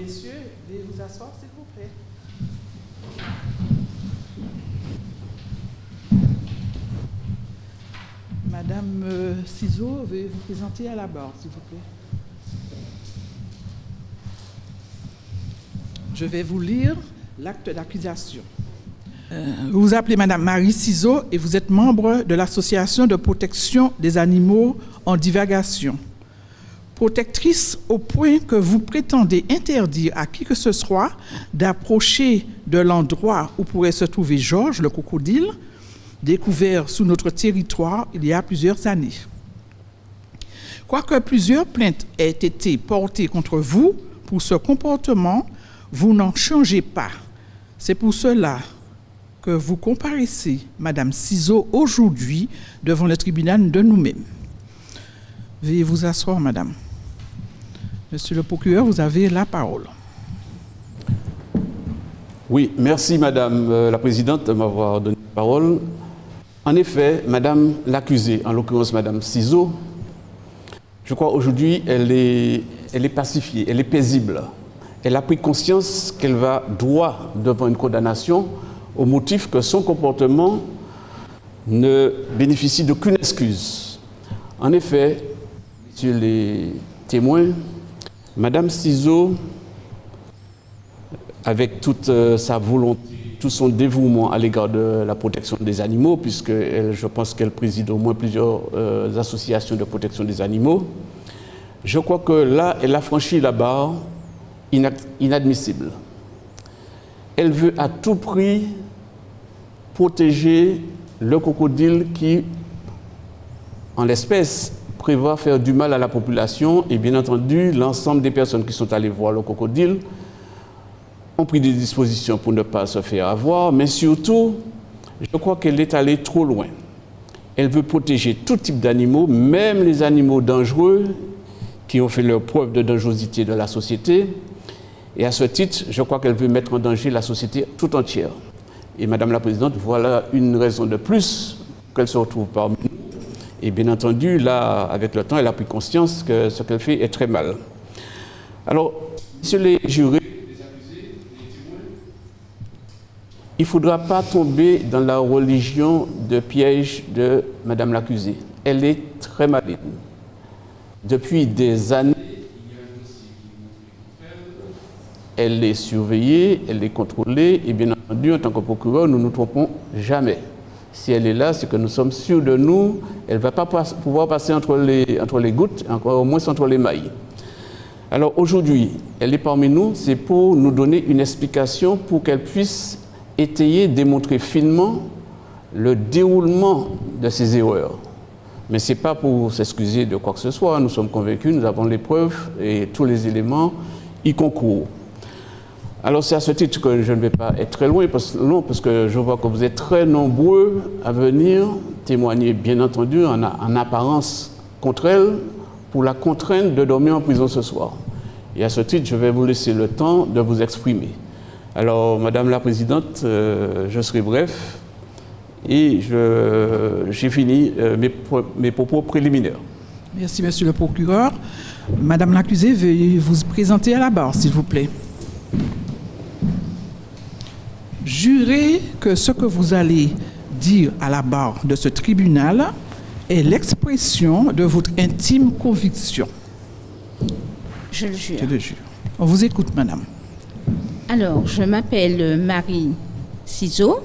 Messieurs, veuillez vous asseoir, s'il vous plaît. Madame Ciseaux, veuillez vous présenter à la barre, s'il vous plaît. Je vais vous lire l'acte d'accusation. Vous vous appelez Madame Marie Ciseaux et vous êtes membre de l'Association de protection des animaux en divagation. Protectrice au point que vous prétendez interdire à qui que ce soit d'approcher de l'endroit où pourrait se trouver Georges, le crocodile, découvert sous notre territoire il y a plusieurs années. Quoique plusieurs plaintes aient été portées contre vous pour ce comportement, vous n'en changez pas. C'est pour cela que vous comparaissez, Madame Ciseaux, aujourd'hui devant le tribunal de nous-mêmes. Veuillez vous asseoir, Madame. Monsieur le procureur, vous avez la parole. Oui, merci Madame la Présidente de m'avoir donné la parole. En effet, Madame l'accusée, en l'occurrence Madame Ciseaux, je crois aujourd'hui elle est pacifiée, elle est paisible. Elle a pris conscience qu'elle va droit devant une condamnation au motif que son comportement ne bénéficie d'aucune excuse. En effet, messieurs les témoins, Madame Ciseaux, avec toute sa volonté, tout son dévouement à l'égard de la protection des animaux, puisque je pense qu'elle préside au moins plusieurs associations de protection des animaux, je crois que là, elle a franchi la barre inadmissible. Elle veut à tout prix protéger le crocodile qui, en l'espèce, prévoit faire du mal à la population et bien entendu, l'ensemble des personnes qui sont allées voir le crocodile ont pris des dispositions pour ne pas se faire avoir, mais surtout, je crois qu'elle est allée trop loin. Elle veut protéger tout type d'animaux, même les animaux dangereux qui ont fait leur preuve de dangerosité de la société. Et à ce titre, je crois qu'elle veut mettre en danger la société tout entière. Et Madame la Présidente, voilà une raison de plus qu'elle se retrouve parmi nous. Et bien entendu, là, avec le temps, elle a pris conscience que ce qu'elle fait est très mal. Alors, messieurs les jurés, il ne faudra pas tomber dans la religion de piège de Madame l'accusée. Elle est très maligne. Depuis des années, elle est surveillée, elle est contrôlée, et bien entendu, en tant que procureur, nous ne nous trompons jamais. Si elle est là, c'est que nous sommes sûrs de nous, elle ne va pas pouvoir passer entre les gouttes, encore au moins entre les mailles. Alors aujourd'hui, elle est parmi nous, c'est pour nous donner une explication pour qu'elle puisse étayer, démontrer finement le déroulement de ces erreurs. Mais ce n'est pas pour s'excuser de quoi que ce soit, nous sommes convaincus, nous avons les preuves et tous les éléments y concourent. Alors c'est à ce titre que je ne vais pas être très long parce que je vois que vous êtes très nombreux à venir témoigner, bien entendu, en apparence contre elle, pour la contraindre de dormir en prison ce soir. Et à ce titre, je vais vous laisser le temps de vous exprimer. Alors, Madame la Présidente, je serai bref et j'ai fini mes propos préliminaires. Merci, Monsieur le procureur. Madame l'accusée, veuillez vous présenter à la barre, s'il vous plaît. Jurez que ce que vous allez dire à la barre de ce tribunal est l'expression de votre intime conviction. Je le jure. Je le jure. On vous écoute, Madame. Alors, je m'appelle Marie Ciseaux.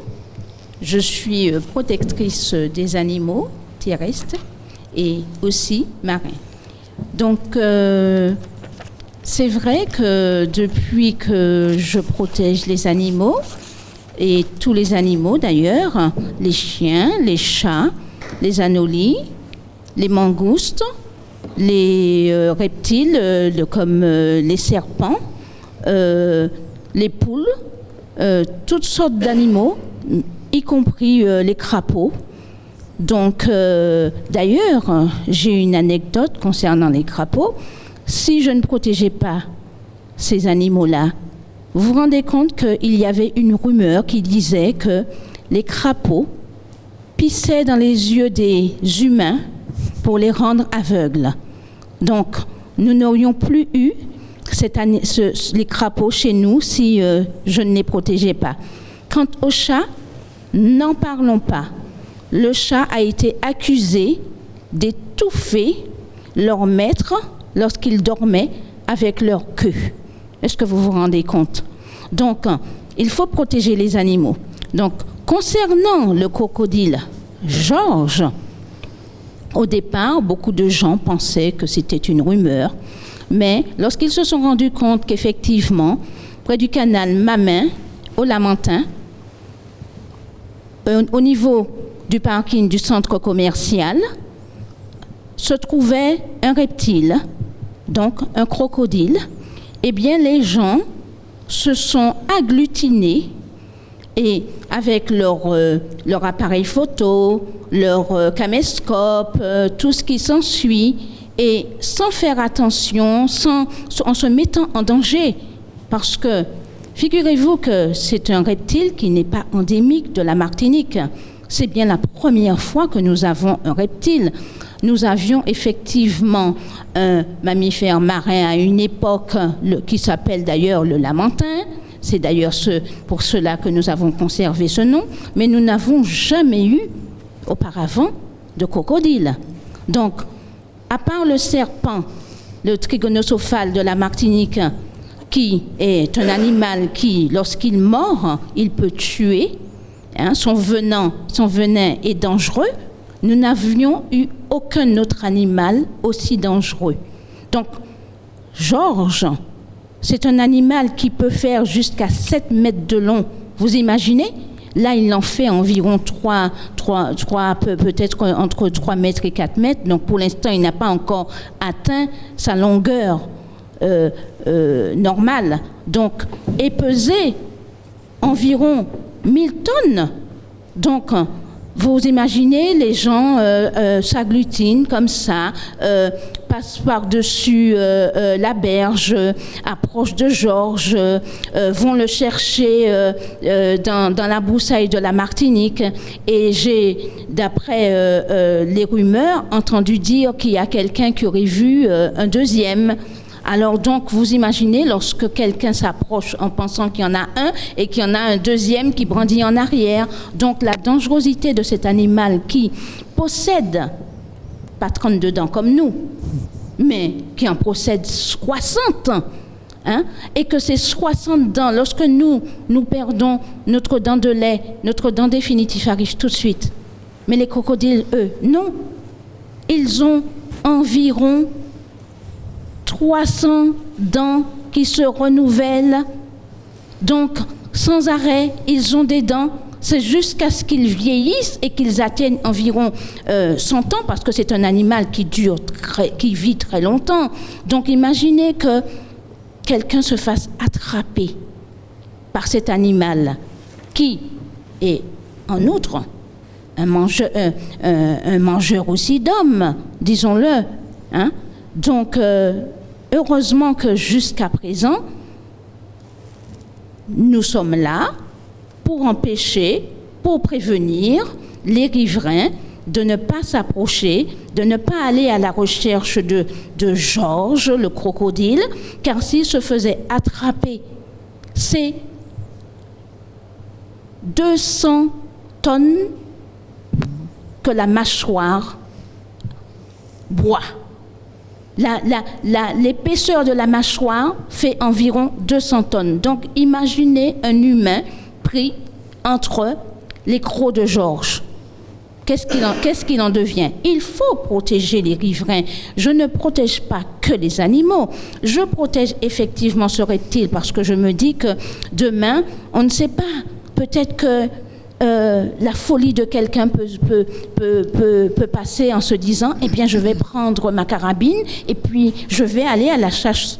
Je suis protectrice des animaux terrestres et aussi marins. Donc, c'est vrai que depuis que je protège les animaux, et tous les animaux d'ailleurs, les chiens, les chats, les anolis, les mangoustes, les reptiles comme les serpents, les poules, toutes sortes d'animaux, y compris les crapauds. Donc, d'ailleurs, j'ai une anecdote concernant les crapauds. Si je ne protégeais pas ces animaux-là, vous vous rendez compte qu'il y avait une rumeur qui disait que les crapauds pissaient dans les yeux des humains pour les rendre aveugles. Donc, nous n'aurions plus eu les crapauds chez nous si je ne les protégeais pas. Quant aux chats, n'en parlons pas. Le chat a été accusé d'étouffer leur maître lorsqu'ils dormaient avec leur queue. Est-ce que vous vous rendez compte? Donc, il faut protéger les animaux. Donc, concernant le crocodile Georges, au départ, beaucoup de gens pensaient que c'était une rumeur, mais lorsqu'ils se sont rendus compte qu'effectivement, près du canal Mamin, au Lamentin, au niveau du parking du centre commercial, se trouvait un reptile, donc un crocodile, eh bien les gens se sont agglutinés et avec leur appareil photo, leur caméscope, tout ce qui s'ensuit, et sans faire attention, en se mettant en danger. Parce que, figurez-vous que c'est un reptile qui n'est pas endémique de la Martinique. C'est bien la première fois que nous avons un reptile. Nous avions effectivement un mammifère marin à une époque qui s'appelle d'ailleurs le Lamentin. C'est d'ailleurs pour cela que nous avons conservé ce nom. Mais nous n'avons jamais eu auparavant de crocodile. Donc, à part le serpent, le trigonosophale de la Martinique, qui est un animal qui, lorsqu'il mord, il peut tuer, son venin est dangereux, nous n'avions eu aucun autre animal aussi dangereux. Donc, Georges, c'est un animal qui peut faire jusqu'à 7 mètres de long. Vous imaginez? Là, il en fait environ 3 peut-être entre 3 mètres et 4 mètres. Donc, pour l'instant, il n'a pas encore atteint sa longueur normale. Donc, et peser environ 1000 tonnes. Donc, vous imaginez, les gens s'agglutinent comme ça, passent par-dessus la berge, approchent de Georges, vont le chercher dans la broussaille de la Martinique. Et j'ai, d'après les rumeurs, entendu dire qu'il y a quelqu'un qui aurait vu un deuxième. Alors donc, vous imaginez lorsque quelqu'un s'approche en pensant qu'il y en a un et qu'il y en a un deuxième qui brandit en arrière. Donc la dangerosité de cet animal qui possède, pas 32 dents comme nous, mais qui en possède 60, et que ces 60 dents, lorsque nous perdons notre dent de lait, notre dent définitive arrive tout de suite. Mais les crocodiles, eux, non. Ils ont environ 300 dents qui se renouvellent. Donc, sans arrêt, ils ont des dents. C'est jusqu'à ce qu'ils vieillissent et qu'ils atteignent environ 100 ans, parce que c'est un animal qui vit très longtemps. Donc, imaginez que quelqu'un se fasse attraper par cet animal qui est, en outre, un mangeur aussi d'hommes, disons-le. Donc, heureusement que jusqu'à présent, nous sommes là pour empêcher, pour prévenir les riverains de ne pas s'approcher, de ne pas aller à la recherche de Georges, le crocodile, car s'il se faisait attraper, c'est 200 tonnes que la mâchoire boit. L'épaisseur de la mâchoire fait environ 200 tonnes. Donc, imaginez un humain pris entre les crocs de Georges. Qu'est-ce qu'il en devient? Il faut protéger les riverains. Je ne protège pas que les animaux. Je protège effectivement ce reptile parce que je me dis que demain, on ne sait pas. Peut-être que la folie de quelqu'un peut passer en se disant « Eh bien, je vais prendre ma carabine et puis je vais aller à la chasse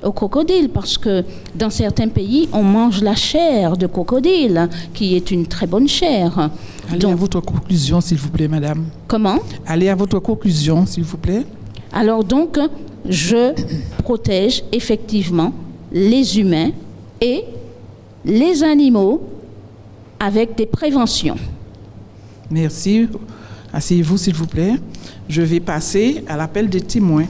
au crocodile. » Parce que dans certains pays, on mange la chair de crocodile, qui est une très bonne chair. Allez à votre conclusion, s'il vous plaît, madame. Comment? Allez à votre conclusion, s'il vous plaît. Alors donc, je protège effectivement les humains et les animaux avec des préventions. Merci. Asseyez-vous, s'il vous plaît. Je vais passer à l'appel des témoins.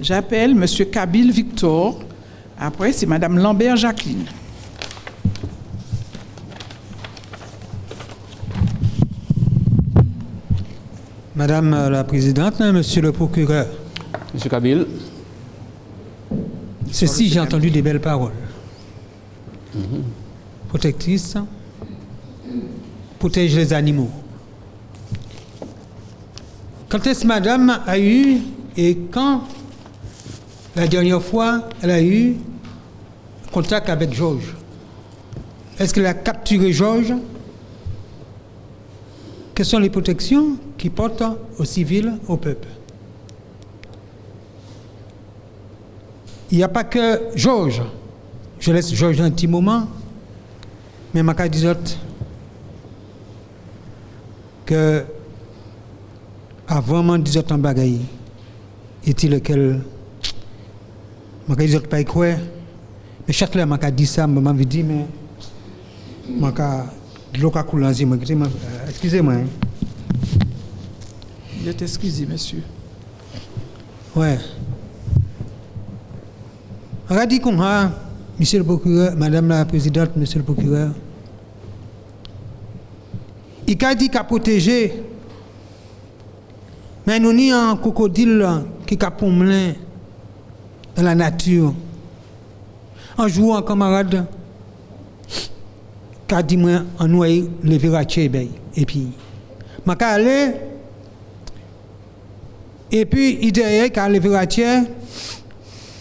J'appelle M. Kabil Victor. Après, c'est Mme Lambert Jacqueline. Madame la Présidente, Monsieur le procureur, Monsieur Kabil. ceci, j'ai entendu des belles paroles. Protectrice, protège les animaux. Quand est-ce madame a eu, et quand la dernière fois elle a eu contact avec Georges? Est-ce qu'elle a capturé Georges? Quelles sont les protections qui portent aux civils, au peuple? Il n'y a pas que Georges. Je laisse Georges un petit moment, mais je dis que avant de dire un bagaille, est-il lequel je ne dis pas y croire, mais chaque fois que je dis ça, je me dis, mais excusez-moi. Il est excusé, monsieur. Ouais. On a dit qu'on a, monsieur le procureur, madame la présidente, monsieur le procureur, il a dit qu'il a protégé, mais nous avons un crocodile qui a promené dans la nature. Un jour, un camarade qui a dit moi, on noyé le verratier, et puis, je suis allé, et puis, il derrière, quand le verratier,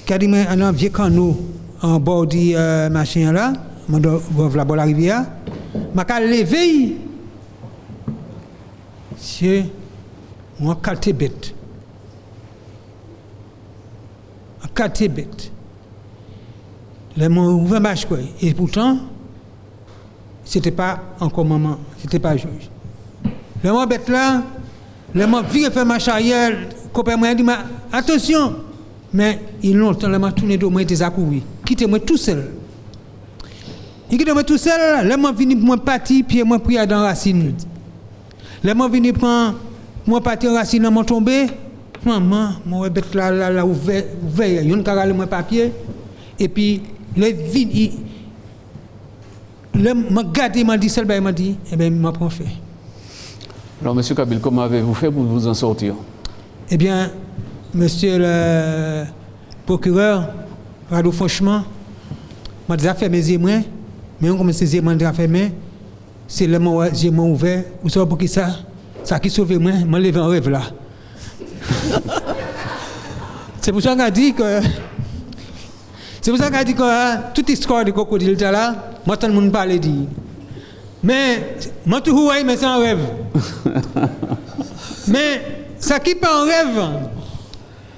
qui a dit moi, on a un vieux canot en bord de machin là, je dois la rivière, je suis levé, c'est un quartier bête. Un quartier bête. Le mot ouvert marche quoi. Et pourtant, c'était pas encore maman, c'était pas Georges. Le mot bête là, le mot vire fait marche arrière, copain moi dit attention, mais il longtemps le mot tourné de moi des accourus. Quittez-moi tout seul. Il quitte-moi tout seul, le mot vini pour moi parti puis moi prier dans racine. Le mot vini prend moi parti en racine moi tombé. Maman, moi bête là ouvert, il y a un carré moi papier et puis le vini le m'a gardé m'a dit seul m'a dit eh ben m'a prend fait. Alors monsieur Kabil, comment avez-vous fait pour vous en sortir? Eh bien, monsieur le procureur, franchement, m'a déjà fait mes yeux, mais on commence à dire déjà fermé, c'est le mot yeux ouvert, ou ça pour qui ça qui sauve moi, m'a levé en rêve là. C'est pour ça qu'on dit que toute histoire de crocodile là, moi tout le monde parle dit. Mais moi tout ouais mais c'est un rêve. Mais ça qui pas un rêve.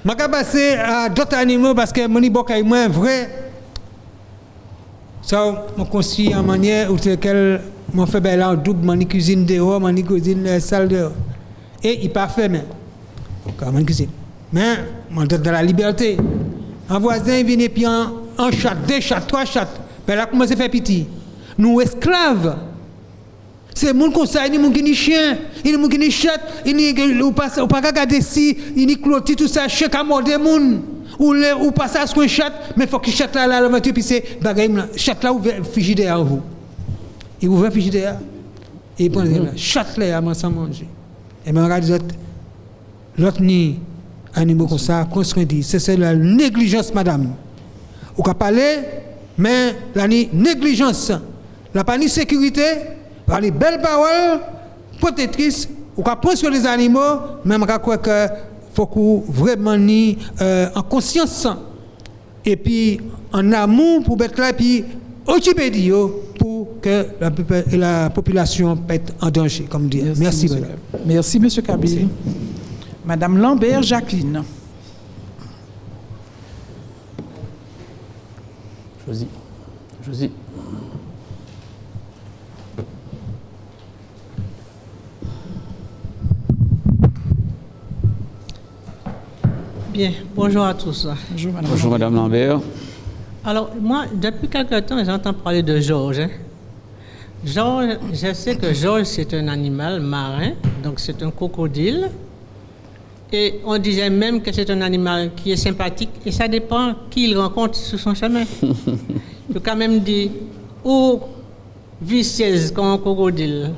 Moi ka passer à d'autres animaux parce que mon ibokay moins vrai. Ça me construit en manière où lequel mon fait belle en double, mon cuisine dehors, mon cuisine salle dehors. Et il pas fait mais comme une cuisine. Mais moi dans la liberté. Un voisin vient et puis un chat, 2 chats, 3 chats. Ben là commence à faire pitié. Nous esclaves. C'est mon conseil, il y a des chiens, il y a des chats, il y a des pas regarder si il y a clôture tout ça, chien à mort des moun. Ou pas ça sur un chat, mais faut que chat là la voiture puis c'est bagaille chat là ouvert frigidaire en vous. Il ouvre frigidaire et il prend là chat là à sans manger. Et ben regarde l'autre ni animaux comme ça construit dit c'est la négligence madame. Ou qu'a parler mais la négligence, la pas ni sécurité. Par les belles paroles, protectrices, ou qu'à prendre sur les animaux, même qu'à croire que faut qu'on vraiment ni en conscience et puis en amour pour mettre là, puis occuper pour que la population peut être en danger, comme dire. Merci madame. Merci, monsieur Kabil. Madame Lambert Jacqueline. Josie. Bien, bonjour à tous. Bonjour Madame Lambert. Alors, moi, depuis quelque temps, j'entends parler de Georges. Georges, je sais que Georges, c'est un animal marin, donc c'est un crocodile. Et on disait même que c'est un animal qui est sympathique et ça dépend qui il rencontre sur son chemin. Il faut quand même dire, ou vicieuse comme un crocodile.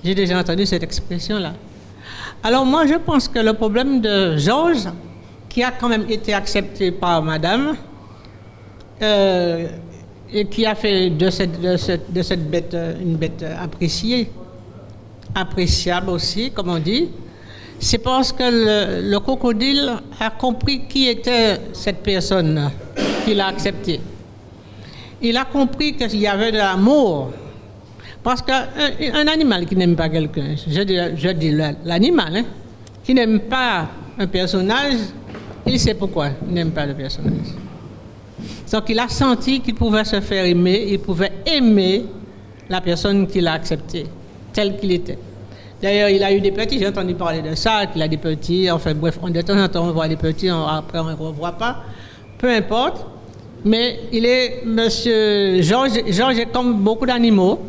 J'ai déjà entendu cette expression-là. Alors moi, je pense que le problème de Georges, qui a quand même été accepté par madame, et qui a fait de cette bête une bête appréciable aussi, comme on dit, c'est parce que le crocodile a compris qui était cette personne qui l'a accepté. Il a compris qu'il y avait de l'amour. Parce qu'un animal qui n'aime pas quelqu'un, je dis l'animal, hein, qui n'aime pas un personnage, il sait pourquoi il n'aime pas le personnage. Donc il a senti qu'il pouvait se faire aimer, il pouvait aimer la personne qu'il a acceptée, tel qu'il était. D'ailleurs, il a eu des petits, j'ai entendu parler de ça, qu'il a des petits, enfin bref, de temps en temps on voit des petits, après on ne les revoit pas, peu importe. Mais il est, monsieur Georges est comme beaucoup d'animaux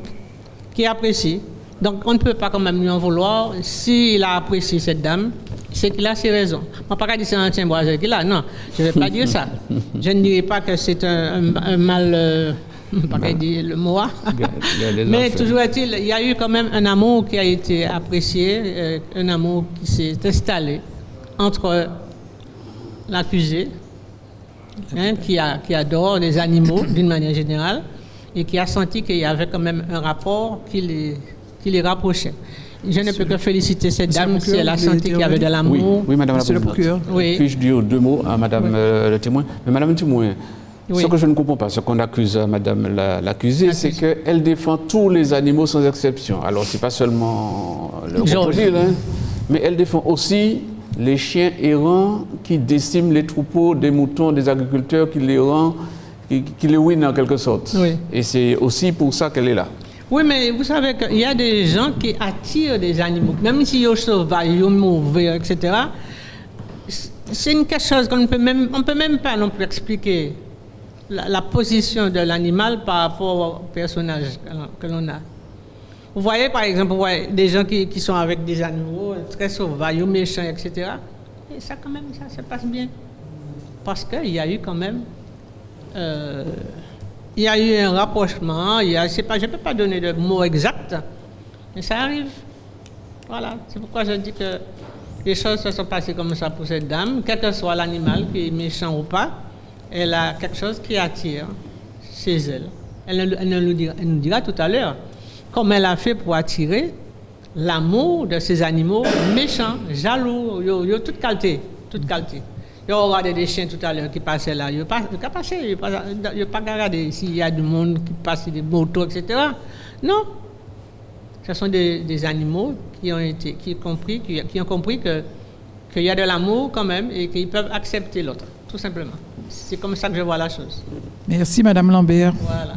qui apprécient. Donc on ne peut pas quand même lui en vouloir. S'il a apprécié cette dame, c'est qu'il a ses raisons. On ne peut pas dire que c'est un tien boisé qu'il a, non, je ne vais pas dire ça. Je ne dirai pas que c'est un mal... pas dire le mot. Mais toujours est-il, il y a eu quand même un amour qui a été apprécié, un amour qui s'est installé entre l'accusé, hein, qui adore les animaux d'une manière générale, et qui a senti qu'il y avait quand même un rapport qui les rapprochait. Je ne peux que féliciter cette dame si elle a senti qu'il y avait de l'amour. Oui, madame la présidente. Oui. Puis-je dire deux mots à madame le témoin? Mais madame le témoin, ce que je ne comprends pas, ce qu'on accuse à madame l'accusée, c'est qu'elle défend tous les animaux sans exception. Alors, ce n'est pas seulement le crocodile, hein, mais elle défend aussi les chiens errants qui déciment les troupeaux des moutons, des agriculteurs, qui les ruinent en quelque sorte. Oui. Et c'est aussi pour ça qu'elle est là. Oui, mais vous savez qu'il y a des gens qui attirent des animaux, même si ils sont sauvages, ils sont mauvais, etc. C'est quelque chose qu'on ne peut même pas non plus expliquer. La position de l'animal par rapport au personnage que l'on a. Vous voyez, par exemple, des gens qui sont avec des animaux très sauvages, méchants, etc. Et ça, quand même, ça se passe bien. Parce qu'il y a eu quand même... il y a eu un rapprochement, je ne peux pas donner de mots exacts, mais ça arrive. Voilà, c'est pourquoi je dis que les choses se sont passées comme ça pour cette dame, quel que soit l'animal, qui est méchant ou pas. Elle a quelque chose qui attire chez elle. Elle nous dira tout à l'heure comment elle a fait pour attirer l'amour de ces animaux méchants, jaloux, ils ont toute qualité. Ils ont regardé des chiens tout à l'heure qui passaient là. Ils n'ont pas regardé s'il y a du monde qui passe, des motos, etc. Non. Ce sont des animaux qui ont compris qu'il y a de l'amour quand même et qu'ils peuvent accepter l'autre, tout simplement. C'est comme ça que je vois la chose. Merci, madame Lambert. Voilà.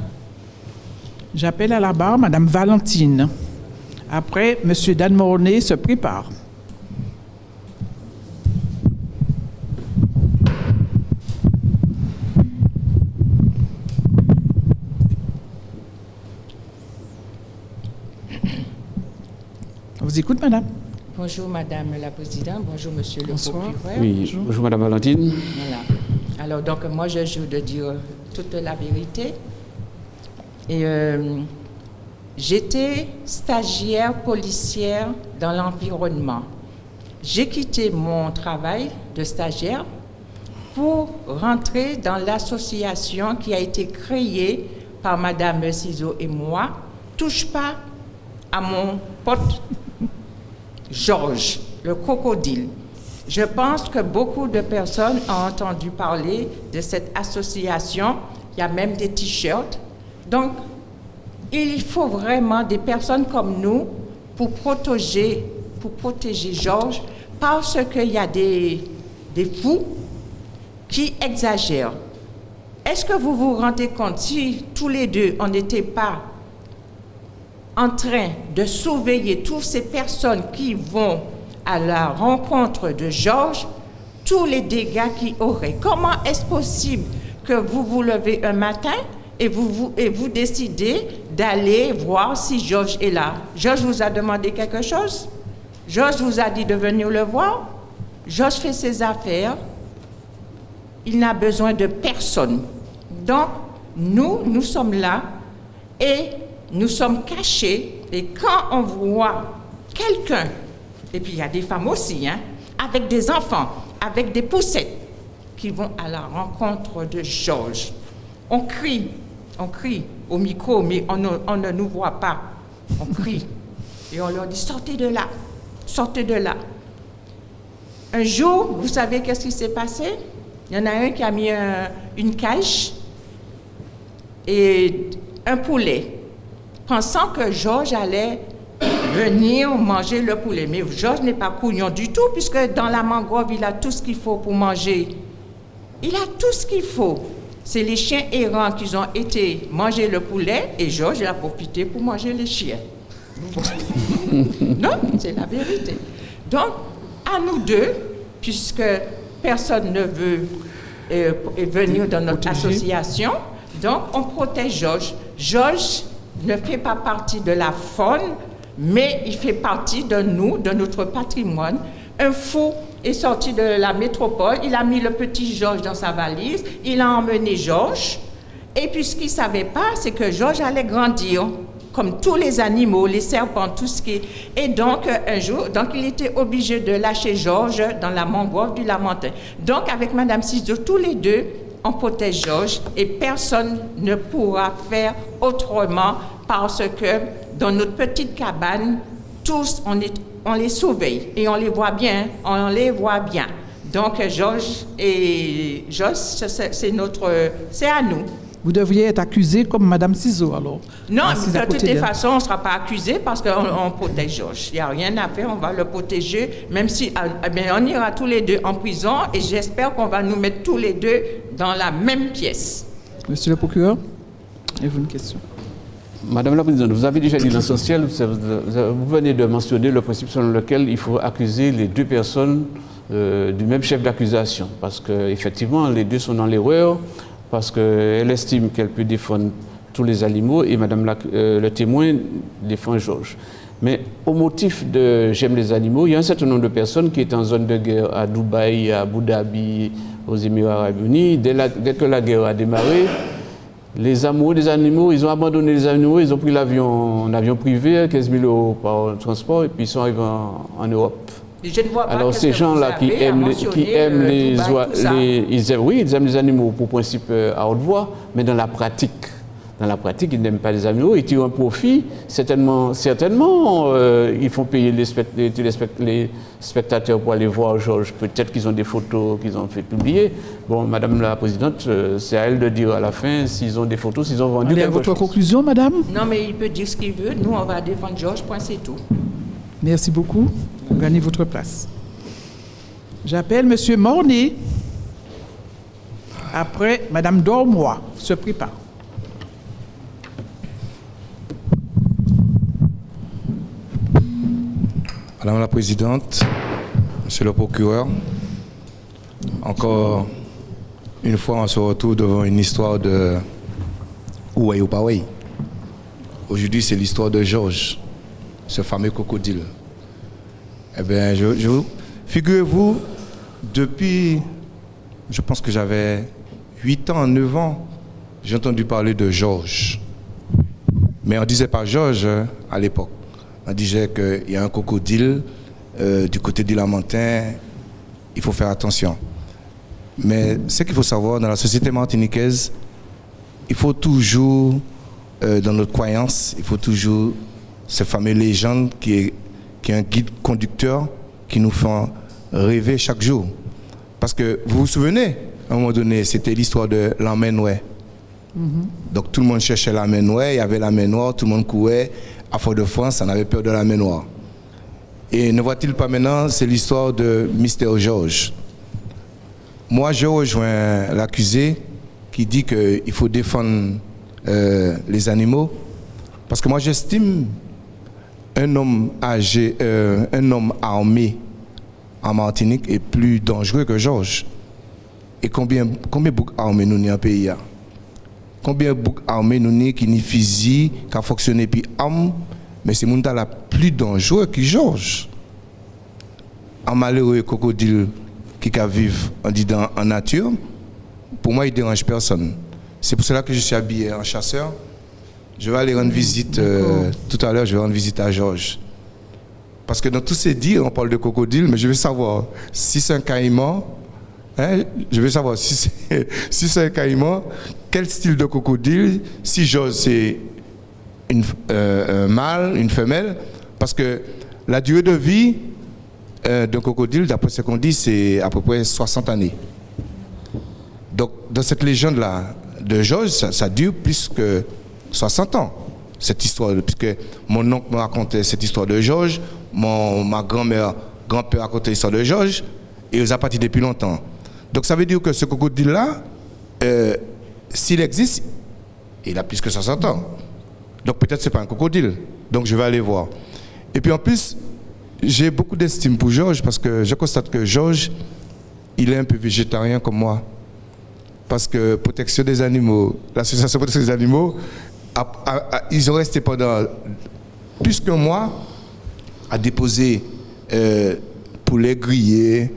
J'appelle à la barre madame Valentine. Après, monsieur Dan Mornay se prépare. On vous écoute, madame. Bonjour Madame la Présidente, bonjour Monsieur le procureur. Oui, bonjour Madame Valentine. Voilà. Alors donc moi je jure de dire toute la vérité. Et j'étais stagiaire policière dans l'environnement. J'ai quitté mon travail de stagiaire pour rentrer dans l'association qui a été créée par Madame Ciseaux et moi. Touche pas à mon pote Georges, le crocodile. Je pense que beaucoup de personnes ont entendu parler de cette association. Il y a même des t-shirts. Donc, il faut vraiment des personnes comme nous pour protéger Georges, parce qu'il y a des fous qui exagèrent. Est-ce que vous vous rendez compte, si tous les deux, on n'était pas en train de surveiller toutes ces personnes qui vont à la rencontre de Georges, tous les dégâts qu'il aurait. Comment est-ce possible que vous vous levez un matin et vous décidez d'aller voir si Georges est là? Georges vous a demandé quelque chose? Georges vous a dit de venir le voir? Georges fait ses affaires, il n'a besoin de personne. Donc, nous sommes là et nous sommes cachés. Et quand on voit quelqu'un, et puis il y a des femmes aussi, hein, avec des enfants, avec des poussettes, qui vont à la rencontre de Georges, on crie au micro, mais on ne nous voit pas. On crie et on leur dit sortez de là, sortez de là. Un jour, vous savez qu'est-ce qui s'est passé? Il y en a un qui a mis une cage et un poulet, pensant que Georges allait venir manger le poulet. Mais Georges n'est pas couillon du tout, puisque dans la mangrove, il a tout ce qu'il faut pour manger. Il a tout ce qu'il faut. C'est les chiens errants qui ont été manger le poulet et Georges a profité pour manger les chiens. Non, c'est la vérité. Donc, à nous deux, puisque personne ne veut venir dans notre association, donc on protège Georges. Georges ne fait pas partie de la faune, mais il fait partie de nous, de notre patrimoine. Un fou est sorti de la métropole, il a mis le petit Georges dans sa valise, il a emmené Georges, et puis ce qu'il ne savait pas, c'est que Georges allait grandir, comme tous les animaux, les serpents, tout ce qui est... Et donc, un jour, il était obligé de lâcher Georges dans la mangrove du Lamentin. Donc, avec Madame Ciseaux, tous les deux, on protège Georges, et personne ne pourra faire autrement, parce que dans notre petite cabane, tous, on les surveille et on les voit bien, Donc, Georges, c'est à nous. Vous devriez être accusé comme Madame Ciseaux, alors. Non, de toute façon, on ne sera pas accusé parce qu'on protège Georges. Il n'y a rien à faire, on va le protéger, même si on ira tous les deux en prison et j'espère qu'on va nous mettre tous les deux dans la même pièce. Monsieur le procureur, avez-vous une question? Madame la Présidente, vous avez déjà dit l'essentiel, vous venez de mentionner le principe selon lequel il faut accuser les deux personnes du même chef d'accusation, parce qu'effectivement, les deux sont dans l'erreur, parce qu'elle estime qu'elle peut défendre tous les animaux et Madame le témoin défend Georges. Mais au motif de j'aime les animaux, il y a un certain nombre de personnes qui étaient en zone de guerre à Dubaï, à Abu Dhabi, aux Émirats Arabes Unis. Dès que la guerre a démarré, les amoureux des animaux, ils ont abandonné les animaux, ils ont pris un avion privé, 15 000 € par transport, et puis ils sont arrivés en Europe. Je ne vois pas. Alors ces gens-là qui aiment ils aiment les animaux pour principe à haute voix, mais dans la pratique, ils n'aiment pas les animaux, ils tirent un profit. Certainement, ils font payer les spectateurs pour aller voir Georges. Peut-être qu'ils ont des photos qu'ils ont fait publier. Bon, Madame la Présidente, c'est à elle de dire à la fin s'ils ont des photos, s'ils ont vendu quelque chose. Votre conclusion, Madame? Non, mais il peut dire ce qu'il veut. Nous, on va défendre Georges, point, c'est tout. Merci beaucoup. Vous gagnez votre place. J'appelle Monsieur Mornay. Après, Madame Dormois se prépare. Madame la Présidente, Monsieur le procureur, encore une fois, on se retrouve devant une histoire de Ouai ou Paouai. Aujourd'hui, c'est l'histoire de Georges, ce fameux crocodile. Eh bien, figurez-vous, depuis, je pense que j'avais 8 ans, 9 ans, j'ai entendu parler de Georges. Mais on ne disait pas Georges à l'époque. On disait qu'il y a un crocodile du côté du Lamentin, il faut faire attention. Mais ce qu'il faut savoir, dans la société martiniquaise, il faut toujours, dans notre croyance, il faut toujours cette fameuse légende qui est un guide conducteur qui nous fait rêver chaque jour. Parce que vous vous souvenez, à un moment donné, c'était l'histoire de la main noire. Donc tout le monde cherchait la main noire, il y avait la main noire, tout le monde courait. À Fort-de-France, on avait peur de la main noire. Et ne voit-il pas maintenant, c'est l'histoire de Mr. Georges. Moi, je rejoins l'accusé qui dit qu'il faut défendre les animaux. Parce que moi, j'estime un homme âgé, un homme armé en Martinique est plus dangereux que Georges. Et combien de boucs armés nous avons en pays? Combien de boucs armés nous avons qui ni fusil, qui a fonctionné puis arme, mais c'est monde la plus dangereux que Georges. un malheureux crocodile qui vivre en nature, pour moi, il ne dérange personne. C'est pour cela que je suis habillé en chasseur. Je vais aller rendre visite, tout à l'heure, je vais rendre visite à Georges. Parce que dans tous ces dires, on parle de crocodile, mais je veux savoir si c'est un caïman, hein, je veux savoir si c'est un caïman, quel style de crocodile, si Georges c'est un mâle, une femelle, parce que la durée de vie d'un crocodile, d'après ce qu'on dit, c'est à peu près 60 années. Donc, dans cette légende-là de Georges, ça dure plus que 60 ans, cette histoire, puisque mon oncle me racontait cette histoire de Georges, ma grand-père racontait l'histoire de Georges, et ils ont parti depuis longtemps. Donc, ça veut dire que ce crocodile-là, s'il existe, il a plus que 60 ans. Donc, peut-être que ce n'est pas un crocodile. Donc, je vais aller voir. Et puis, en plus, j'ai beaucoup d'estime pour Georges, parce que je constate que Georges, il est un peu végétarien comme moi. Parce que protection des animaux, l'association protection des animaux, ils ont resté pendant plus qu'un mois à déposer poulet grillé,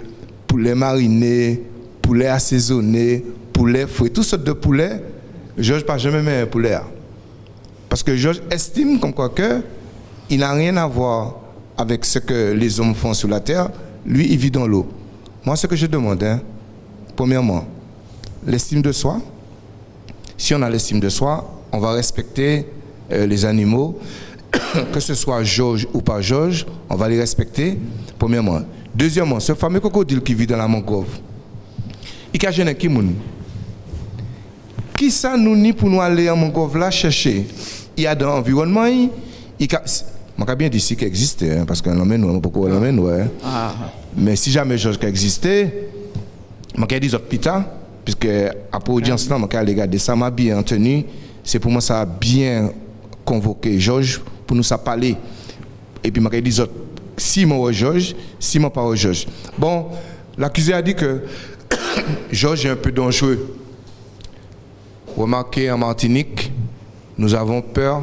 poulet mariné, poulet assaisonné, poulet frit, toutes sortes de poulets. Georges n'a jamais mis un poulet. Parce que Georges estime comme quoi que il n'a rien à voir avec ce que les hommes font sur la terre. Lui, il vit dans l'eau. Moi, ce que je demande, premièrement, l'estime de soi. Si on a l'estime de soi, on va respecter les animaux, que ce soit Georges ou pas Georges, on va les respecter, premièrement. Deuxièmement, ce fameux crocodile qui vit dans la mangrove, il a gêné qui moun? Qui ça nous ni pour nous aller en mangrove là chercher? Il y a dans l'environnement, je vais bien dire qu'il existe, parce qu'on l'emmène, on peut pas l'emmène, mais si jamais Georges existait, je vais dire pita, puisque après l'audience, je vais regarder ça, m'a bien tenu. C'est pour moi ça a bien convoqué Georges pour nous ça parler. Et puis je vais dire si moi Georges, si moi pas Georges. Bon, l'accusé a dit que Georges est un peu dangereux. Remarquez, en Martinique, nous avons peur.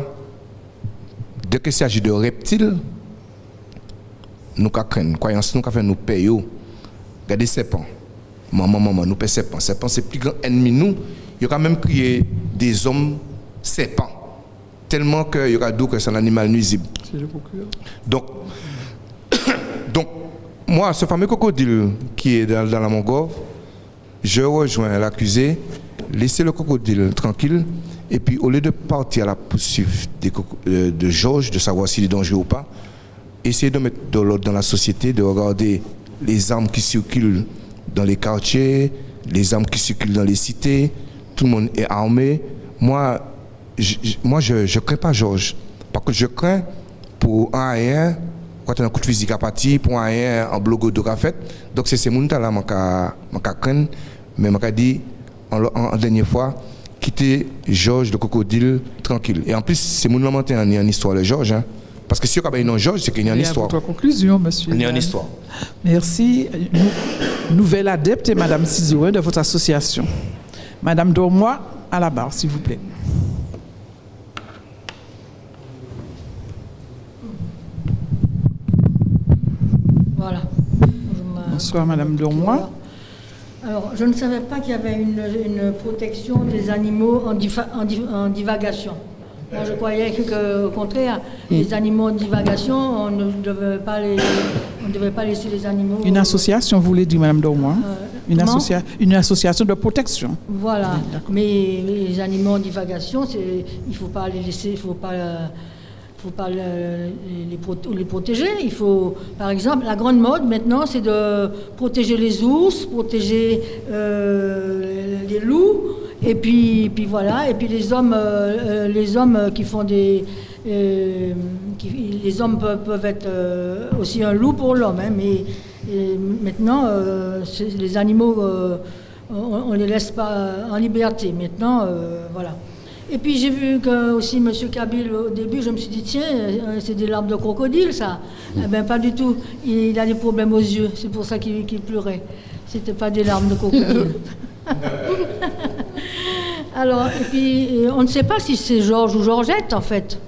Dès qu'il s'agit de reptiles, nous craignons. Croyance, nous fait nous payons. Regardez serpents. Maman, nous payons serpents. Serpents, c'est le plus grand ennemi nous. Il y a quand même créé des hommes serpents. Tellement qu'il y aura d'où que c'est un animal nuisible. C'est le procureur. Donc, moi, ce fameux crocodile qui est dans la mangrove, je rejoins l'accusé, laissez le crocodile tranquille, et puis au lieu de partir à la poursuite de Georges, de savoir s'il est dangereux ou pas, essayez de mettre de l'ordre dans la société, de regarder les armes qui circulent dans les quartiers, les armes qui circulent dans les cités, tout le monde est armé. Moi, je crains pas Georges. Par contre, je crains pour un et un, quand on a un coup de physique à partir, pour un et un, en blogo de fait. Donc, c'est ces gens-là que je crains. Mais je dis, en dernière fois, quitter Georges le crocodile tranquille. Et en plus, c'est mon nom en histoire de Georges. Parce que si on a une Georges, c'est qu'il y a une histoire. Votre conclusion, monsieur. Il y a une histoire. Merci. Nouvelle adepte et Madame Ciseaux de votre association. Madame Dormois, à la barre, s'il vous plaît. Voilà. Bonsoir, Madame Dormois. Alors, je ne savais pas qu'il y avait une protection des animaux en divagation. Moi, je croyais qu'au contraire, les animaux en divagation, on ne devait pas laisser les animaux... Une association, vous voulez dire, Madame Dormois, une association de protection. Voilà, mais les animaux en divagation, il ne faut pas les laisser, il ne faut pas les protéger. Il faut, par exemple, la grande mode maintenant, c'est de protéger les ours, protéger les loups, et puis voilà. Et puis les hommes qui font des, les hommes peuvent être aussi un loup pour l'homme, hein, mais maintenant les animaux, on les laisse pas en liberté. Maintenant, voilà. Et puis j'ai vu que aussi M. Kabyle, au début, je me suis dit, tiens, c'est des larmes de crocodile, ça. Eh bien, pas du tout. Il a des problèmes aux yeux, c'est pour ça qu'il pleurait. C'était pas des larmes de crocodile. Alors, et puis, on ne sait pas si c'est Georges ou Georgette, en fait.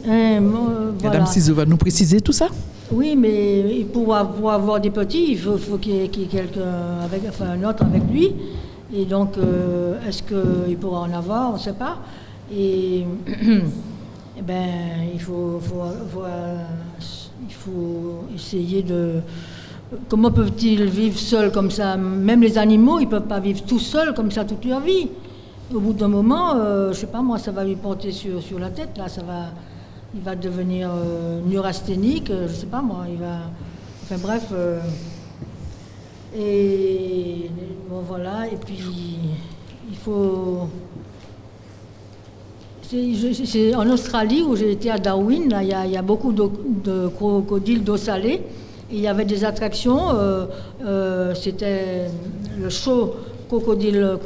Voilà. Madame Ciseaux va nous préciser tout ça. Oui, mais pour avoir des petits, il faut qu'il y ait quelqu'un un autre avec lui. Et donc, est-ce qu'il pourra en avoir? On ne sait pas. Et, eh ben, il faut essayer de... Comment peuvent-ils vivre seuls comme ça? Même les animaux, ils ne peuvent pas vivre tout seuls comme ça toute leur vie. Au bout d'un moment, je ne sais pas moi, ça va lui porter sur la tête, là, il va devenir neurasthénique, je ne sais pas moi, il va... Enfin bref, et bon voilà, et puis il faut... C'est en Australie où j'ai été à Darwin, là, il y a beaucoup de crocodiles d'eau salée. Et il y avait des attractions, c'était le show, crocodile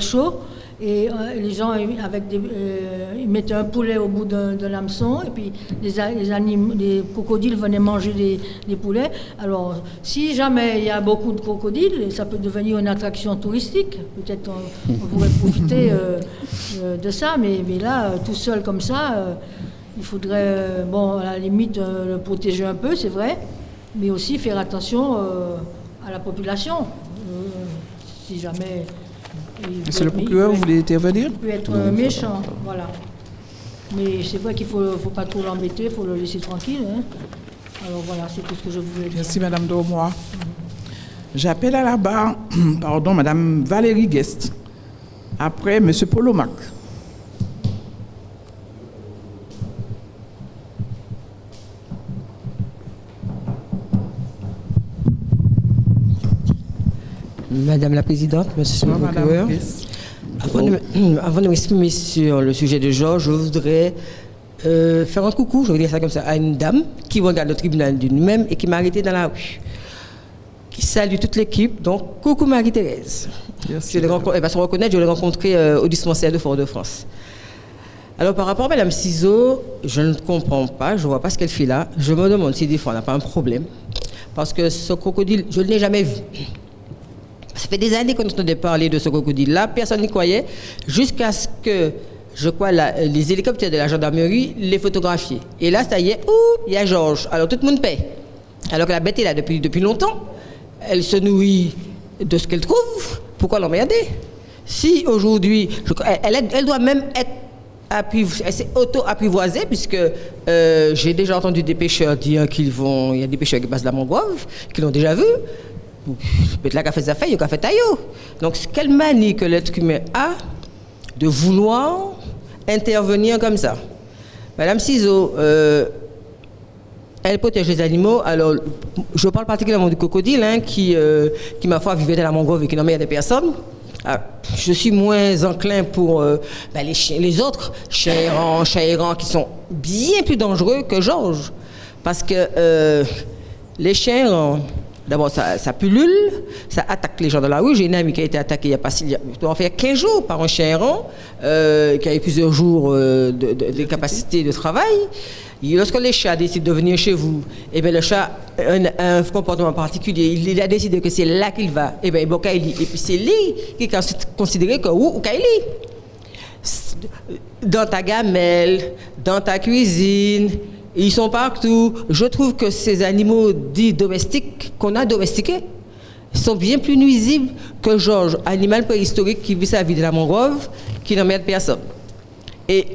show, et les gens ils mettaient un poulet au bout d'un hameçon, et puis les crocodiles venaient manger les poulets. Alors, si jamais il y a beaucoup de crocodiles, ça peut devenir une attraction touristique. Peut-être on pourrait profiter de ça, mais là, tout seul comme ça, il faudrait, bon, à la limite, le protéger un peu, c'est vrai, mais aussi faire attention à la population. Si jamais... Monsieur le procureur, vous voulez intervenir? Il peut être méchant, voilà. Mais c'est vrai qu'il ne faut pas trop l'embêter, il faut le laisser tranquille. Hein. Alors voilà, c'est tout ce que je voulais dire. Merci, Madame Dormois. J'appelle à la barre, Madame Valérie Guest. Après, Monsieur Polomac. Madame la Présidente, Monsieur le procureur, avant de m'exprimer sur le sujet de Georges, je voudrais faire un coucou, je vais dire ça comme ça, à une dame qui regarde le tribunal de nous-mêmes et qui m'a arrêté dans la rue, qui salue toute l'équipe. Donc, coucou Marie-Thérèse. Elle va se reconnaître, je l'ai rencontrée au dispensaire de Fort-de-France. Alors, par rapport à Mme Ciseaux, je ne comprends pas, je ne vois pas ce qu'elle fait là. Je me demande si des fois on n'a pas un problème, parce que ce crocodile, je ne l'ai jamais vu. Ça fait des années qu'on entendait parler de ce crocodile-là, personne n'y croyait, jusqu'à ce que, je crois, les hélicoptères de la gendarmerie les photographient. Et là, ça y est, il y a Georges. Alors tout le monde paie. Alors que la bête est là depuis longtemps. Elle se nourrit de ce qu'elle trouve. Pourquoi l'emmerder? Si aujourd'hui, elle doit même être elle s'est auto-apprivoisée, puisque j'ai déjà entendu des pêcheurs dire il y a des pêcheurs qui passent la mangrove, qui l'ont déjà vu. Peut-être là qu'a fait ça fait, il a fait taillot. Donc, quelle manie que l'être humain a de vouloir intervenir comme ça. Madame Ciseaux, elle protège les animaux. Alors, je parle particulièrement du crocodile, qui ma foi, vivait dans la mangrove et qui n'emmerde personne. Alors, je suis moins enclin pour les autres chiens errants qui sont bien plus dangereux que Georges. Parce que les chiens errants, d'abord, ça pullule, ça attaque les gens dans la rue. J'ai une amie qui a été attaquée il doit en faire 15 jours par un chien errant, qui a eu plusieurs jours de capacité de travail. Et lorsque les chats décident de venir chez vous, et bien le chat a un comportement particulier, il a décidé que c'est là qu'il va, et bien il va et puis c'est lui qui est considéré comme ou Kaili. Dans ta gamelle, dans ta cuisine, ils sont partout. Je trouve que ces animaux dits domestiques, qu'on a domestiqués, sont bien plus nuisibles que Georges, animal préhistorique qui vit sa vie de la mangrove, qui n'emmerde personne. Et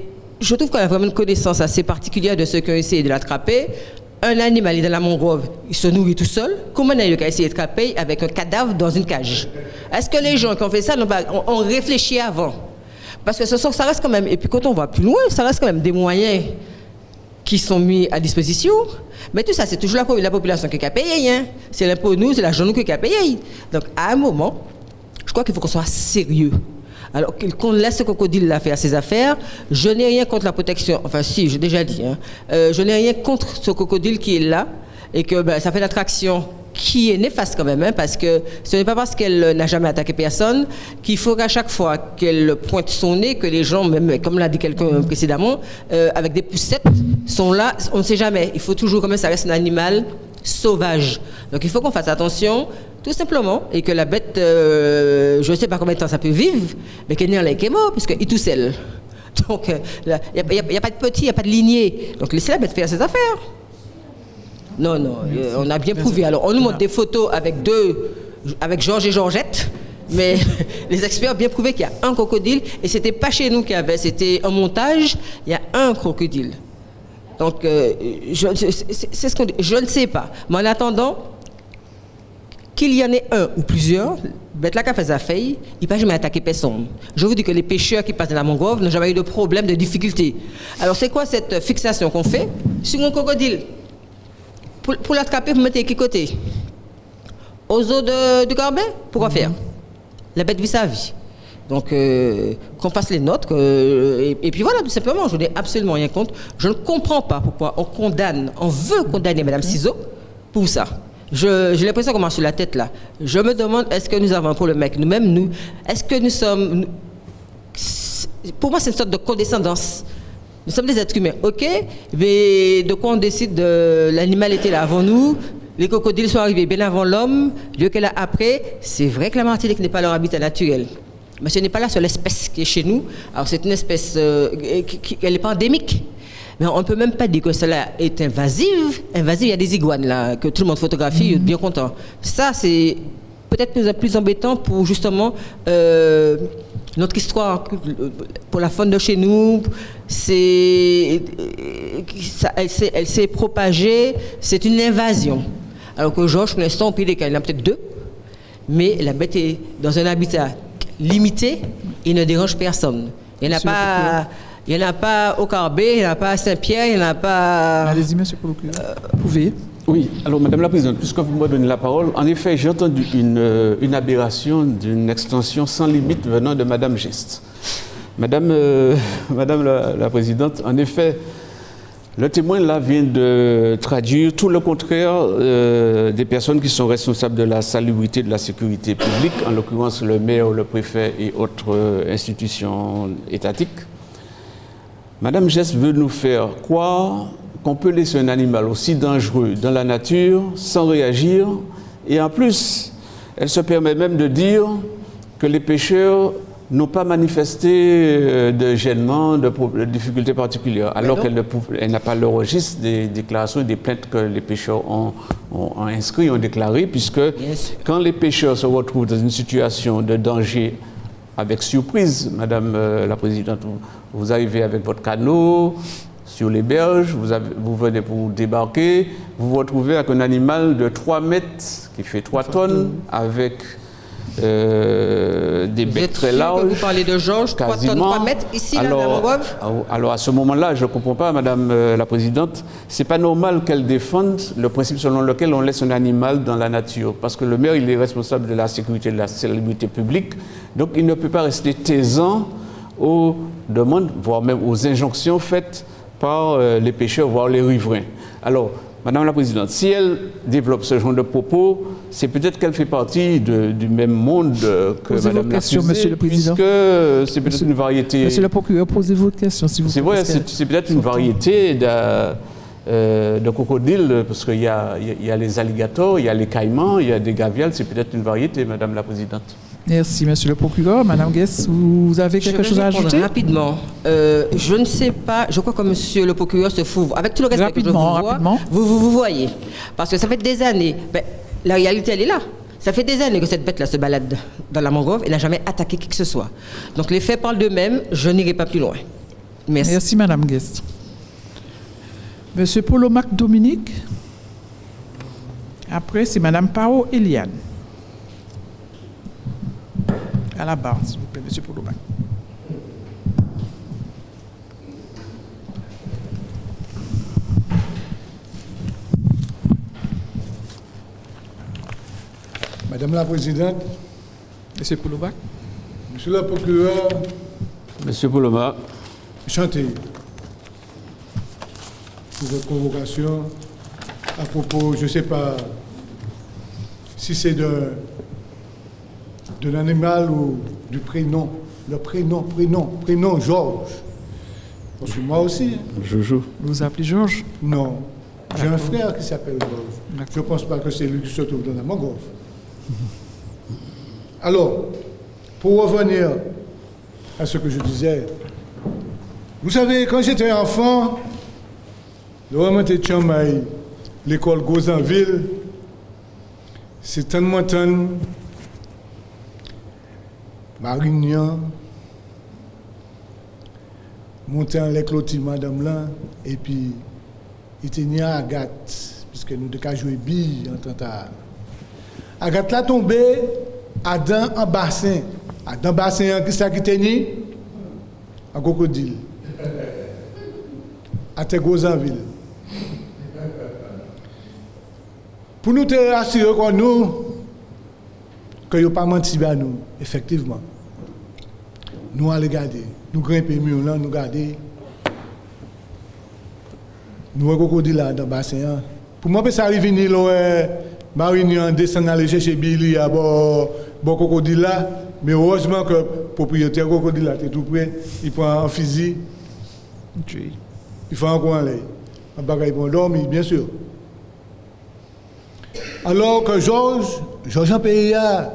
je trouve qu'on a vraiment une connaissance assez particulière de ceux qui ont essayé de l'attraper. Un animal est dans la mangrove, il se nourrit tout seul. Comment on a essayé de l'attraper avec un cadavre dans une cage? Est-ce que les gens qui ont fait ça ont réfléchi avant? Parce que ça reste quand même, et puis quand on va plus loin, ça reste quand même des moyens qui sont mis à disposition. Mais tout ça, c'est toujours la population qui a payé. Hein. C'est l'impôt nous, c'est l'argent nous qui a payé. Donc, à un moment, je crois qu'il faut qu'on soit sérieux. Alors, qu'on laisse ce crocodile là faire ses affaires. Je n'ai rien contre la protection. Enfin, si, j'ai déjà dit. Hein. Je n'ai rien contre ce crocodile qui est là et que ça fait l'attraction qui est néfaste quand même, hein, parce que ce n'est pas parce qu'elle n'a jamais attaqué personne qu'il faut qu'à chaque fois qu'elle pointe son nez, que les gens, même comme l'a dit quelqu'un précédemment, avec des poussettes, sont là, on ne sait jamais. Il faut toujours, comme ça reste un animal sauvage. Donc il faut qu'on fasse attention, tout simplement, et que la bête, je ne sais pas combien de temps ça peut vivre, mais qu'elle n'est pas mort, puisqu'elle est tout seul. Donc il n'y a pas de petit, il n'y a pas de lignée. Donc laissez la bête faire ses affaires. Non, non, on a bien prouvé. Alors, on nous montre des photos avec Georges et Georgette, mais les experts ont bien prouvé qu'il y a un crocodile, et c'était pas chez nous qu'il y avait, c'était un montage, il y a un crocodile. Donc, c'est ce qu'on dit. Je ne sais pas. Mais en attendant, qu'il y en ait un ou plusieurs, bête là qui a fait sa faille, il ne peut jamais attaquer personne. Je vous dis que les pêcheurs qui passent dans la mangrove n'ont jamais eu de problème, de difficulté. Alors, c'est quoi cette fixation qu'on fait sur un crocodile? Pour l'attraper, vous mettez qui côté? Aux eaux du Carbet? Pourquoi faire? La bête vit sa vie. Donc, qu'on fasse les notes. Et puis voilà, tout simplement, je n'ai absolument rien contre. Je ne comprends pas pourquoi on veut condamner Mme Ciseaux pour ça. J'ai l'impression qu'on marche sur la tête là. Je me demande, est-ce que nous avons un problème avec nous-mêmes, est-ce que nous sommes... Pour moi, c'est une sorte de condescendance. Nous sommes des êtres humains, ok, mais de quoi on décide de l'animalité là avant nous? Les crocodiles sont arrivés bien avant l'homme, Dieu qu'elle a après. C'est vrai que la Martinique n'est pas leur habitat naturel, mais ce n'est pas la seule espèce qui est chez nous. Alors c'est une espèce elle n'est pas endémique. Mais on ne peut même pas dire que cela est invasive. Invasive, il y a des iguanes là, que tout le monde photographie, bien content. Ça, c'est peut-être plus embêtant pour justement notre histoire, pour la faune de chez nous. Elle s'est propagée, c'est une invasion. Alors que Georges, pour l'instant, au pays des cas, il y en a peut-être 2, mais la bête est dans un habitat limité, il ne dérange personne. Il n'y en a pas... Il n'y en a pas au Carbet, il n'y en a pas à Saint-Pierre, il n'y en a pas... Allez-y, monsieur Polocuyo. Vous pouvez. Oui, alors Madame la Présidente, puisque vous me donnez la parole, en effet, j'ai entendu une aberration d'une extension sans limite venant de Madame Geste. Madame la Présidente, en effet, le témoin là vient de traduire tout le contraire des personnes qui sont responsables de la salubrité, de la sécurité publique, en l'occurrence le maire, le préfet et autres institutions étatiques. Madame Geste veut nous faire croire qu'on peut laisser un animal aussi dangereux dans la nature sans réagir, et en plus, elle se permet même de dire que les pêcheurs n'ont pas manifesté de gênement, de difficultés particulières, alors qu'elle n'a pas le registre des déclarations et des plaintes que les pêcheurs ont inscrits, ont déclarées, puisque quand les pêcheurs se retrouvent dans une situation de danger, avec surprise, Madame la Présidente, vous arrivez avec votre canot sur les berges, vous venez pour débarquer, vous vous retrouvez avec un animal de 3 mètres qui fait 3 tonnes, avec des bêtes très larges. Vous parlez de Georges, 3 tonnes, 3 mètres, ici, là, dans la mangrove? Alors à ce moment-là, je ne comprends pas, Madame la Présidente, c'est pas normal qu'elle défende le principe selon lequel on laisse un animal dans la nature, parce que le maire, il est responsable de la sécurité et de la salubrité publique, donc il ne peut pas rester taisant aux demandes, voire même aux injonctions faites par les pêcheurs, voire les riverains. Alors, Madame la Présidente, si elle développe ce genre de propos, c'est peut-être qu'elle fait partie du même monde que Madame la question, Monsieur le Président. Puisque c'est peut-être une variété... Monsieur le procureur, posez votre question, s'il vous plaît. C'est vrai, c'est peut-être une variété de crocodiles, parce qu'il y a les alligators, il y a les caïmans, il y a des gavials, c'est peut-être une variété, Madame la Présidente. Merci, Monsieur le procureur. Madame Guess, vous avez quelque chose à ajouter? Rapidement. Je ne sais pas, je crois que Monsieur le procureur se fout. Avec tout le respect que je vous vois, vous voyez. Parce que ça fait des années, la réalité elle est là. Ça fait des années que cette bête-là se balade dans la mangrove et n'a jamais attaqué qui que ce soit. Donc les faits parlent d'eux-mêmes, je n'irai pas plus loin. Merci. Merci, Madame Guest. Monsieur Polomac Dominique. Après, c'est Madame Pao Eliane. À la barre, s'il vous plaît, Monsieur Polomac. Madame la Présidente, Monsieur Polomac. Monsieur le procureur, Monsieur Polomac, chantez pour votre convocation à propos, je ne sais pas si c'est de l'animal ou du prénom. Le prénom Georges. Parce que moi aussi. Joujou. Vous vous appelez Georges? Non. J'ai un frère qui s'appelle Georges. Je ne pense pas que c'est lui qui se trouve dans la mangrove. Alors, pour revenir à ce que je disais, vous savez, quand j'étais enfant, le remonté de Chambaï, l'école Gozanville, c'est tellement Marignan, monter en l'écloti madame là, et puis il tenait à Agathe, puisque nous devons jouer bille en tant Agathe là tombé dans un bassin. Dans le bassin, qui ça qui tenait? Un crocodile. À Gozanville. Pour nous te rassurer que nous, que nous pas menti à nous, effectivement. Nous allons regarder. Nous grimper mieux là, nous regarder. Nous un crocodile là dans le bassin. Pour moi, ça arrive là, Marignan descend aller chercher Billy à bon crocodile là, mais heureusement que le propriétaire crocodile là est tout près, il prend un fusil, il fait un coin là, un bagage pour dormir, bien sûr. Alors que Georges en pays là,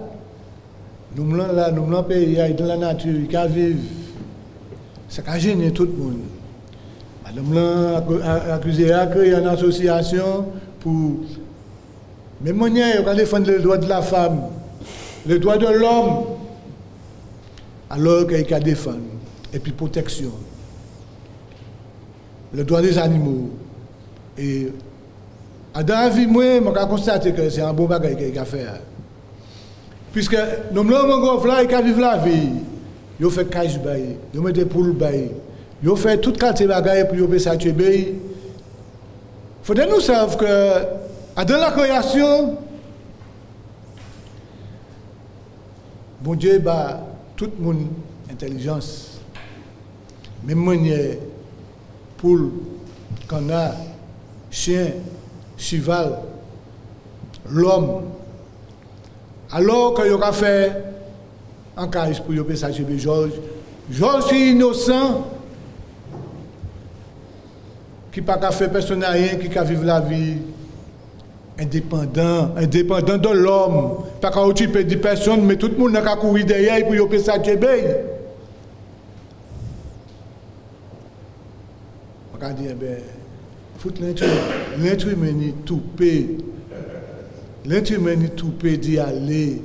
nous là pays là, dans la nature, il a vivre, ça a gêné tout le monde. Madame l'a accusé à créer une association pour même manière, on défendre les droits de la femme, les droits de l'homme, alors qu'il a défendre, et puis protection, les droits des animaux. Et dans la vie, moi, je constate que c'est un bon bagage qu'il a fait. Puisque nous avons là, il a vécu la vie, il a fait cash bail, il a mis des poules bail, il a fait toute qualité de bagages pour qu'il ça tuer. Il faut que nous sachions que dans la création, bon Dieu bat tout le monde intelligence. Même manière pour canard, chien, cheval, l'homme. Alors que il a fait un cage pour y ça chez Georges. Georges est innocent, qui n'a pas fait personne rien, qui a vécu la vie. Indépendant de l'homme. Pas qu'à occuper de personnes, mais tout le monde n'a qu'à courir derrière pour y faire ça de bien. Je vais dire, faut l'être humain tout paye. L'être humain tout paye d'y aller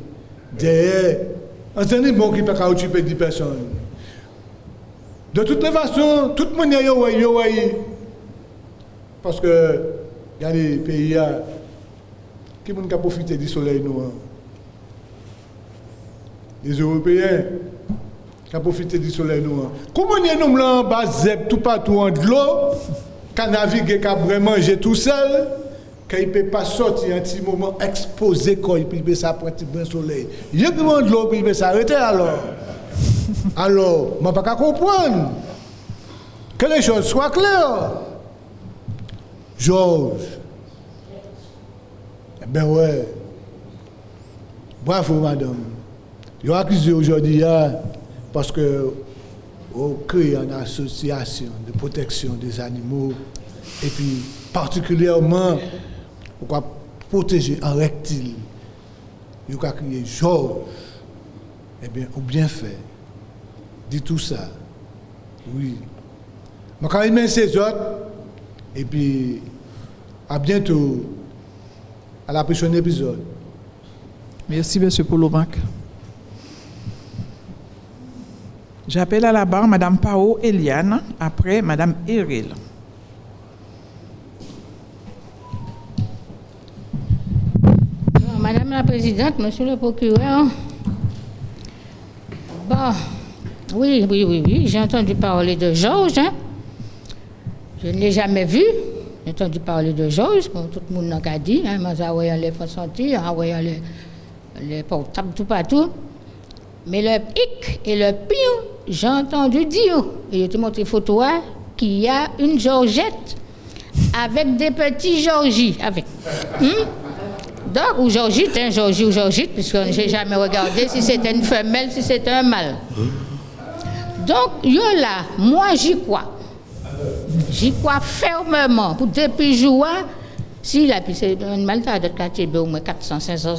derrière. Un bon qui n'a pas qu'à occuper de personnes. De toutes les façons, tout le monde est parce que, regardez, les pays qui ont profité du soleil noir. Les Européens qui ont profité du soleil noir. Comment nous là bas tout partout en de l'eau, qui naviguer, qui a manger tout seul, qui ne peut pas sortir un petit moment exposé quand il peut s'apprendre un soleil. Il y a de l'eau qui peut s'arrêter alors. Alors, je ne peux pas comprendre. Que les choses soient claires. Georges. Ben ouais. Bravo, madame. Ils ont accusé aujourd'hui parce que on crée une association de protection des animaux et puis particulièrement pour protéger un reptile. Ils ont créé Georges. Eh bien, au bien fait. Dit tout ça. Oui. Je vais remercier ces autres et puis à bientôt. À la prochaine épisode. Merci, M. Polomac. J'appelle à la barre Mme Pao Eliane, après Mme Eril. Madame la Présidente, Monsieur le procureur, bon, oui, j'ai entendu parler de Georges. Je ne l'ai jamais vu. J'ai entendu parler de Georges, comme tout le monde n'a dit, en voyant les sentir, en voyant les portables tout partout. Mais le hic et le pire, j'ai entendu dire, et je te montre une photo, qu'il y a une Georgette avec des petits Georgies. Avec. Donc, ou Georgite, Georgie ou Georgite, puisque je n'ai jamais regardé si c'était une femelle, si c'était un mâle. Donc, là, moi j'y crois. J'y crois fermement. Pour depuis juin, si la c'est un animal de quartier, au moins 400, 500,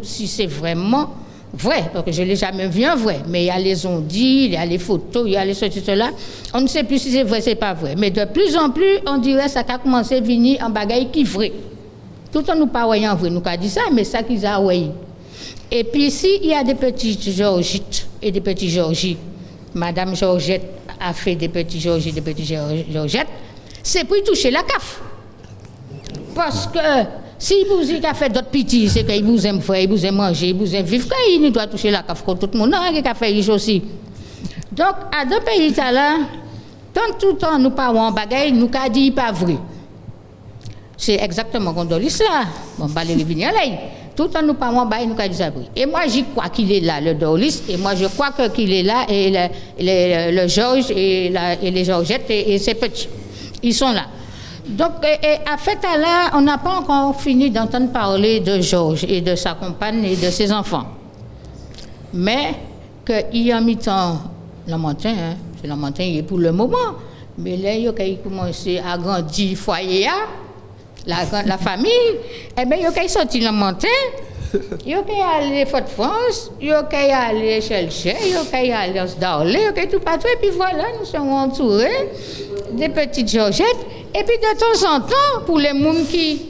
si c'est vraiment vrai, parce que je ne l'ai jamais vu en vrai, mais il y a les ondits, il y a les photos, il y a les ceci, cela. On ne sait plus si c'est vrai, c'est pas vrai. Mais de plus en plus, on dirait que ça a commencé à venir en bagaille qui est vrai. Tout en nous pas voyant vrai, nous avons dit ça, mais ça qu'ils ont voyé. Et puis ici, il y a des petits Georgites et des petits Georgies. Madame Georgette a fait des petits Georgies, des petits Georgettes. C'est pour y toucher la CAF. Parce que si vous avez fait d'autres petits, c'est qu'ils vous aiment faire, ils vous aiment manger, ils vous aiment vivre, ils doivent toucher la CAF comme tout le monde. Non, il a fait riche aussi. Donc, à deux pays là, tout le temps, nous parlons en bagaille, nous avons dit pas vrai. C'est exactement comme Dolis là. Bon, Valérie Vignalay. Tout le temps, nous parlons en bagaille, nous avons dit ça vrai. Et moi, j'y crois qu'il est là, le Dolis, et moi, je crois qu'il est là, et le Georges, et les Georgettes, et ses petits. Ils sont là. Donc, à fait à là, on n'a pas encore fini d'entendre parler de Georges et de sa compagne et de ses enfants. Mais qu'il y a mis temps Lamentin, hein, c'est Lamentin, il est pour le moment. Mais là, il a commencé à grandir le foyer, la famille. Eh bien, il a sorti Lamentin, il a allé à Fort-de-France, il a allé à Chelcher, il a allé à Darley, il a tout partout. Et puis voilà, nous sommes entourés des petites Georgettes. Et puis de temps en temps, pour les gens qui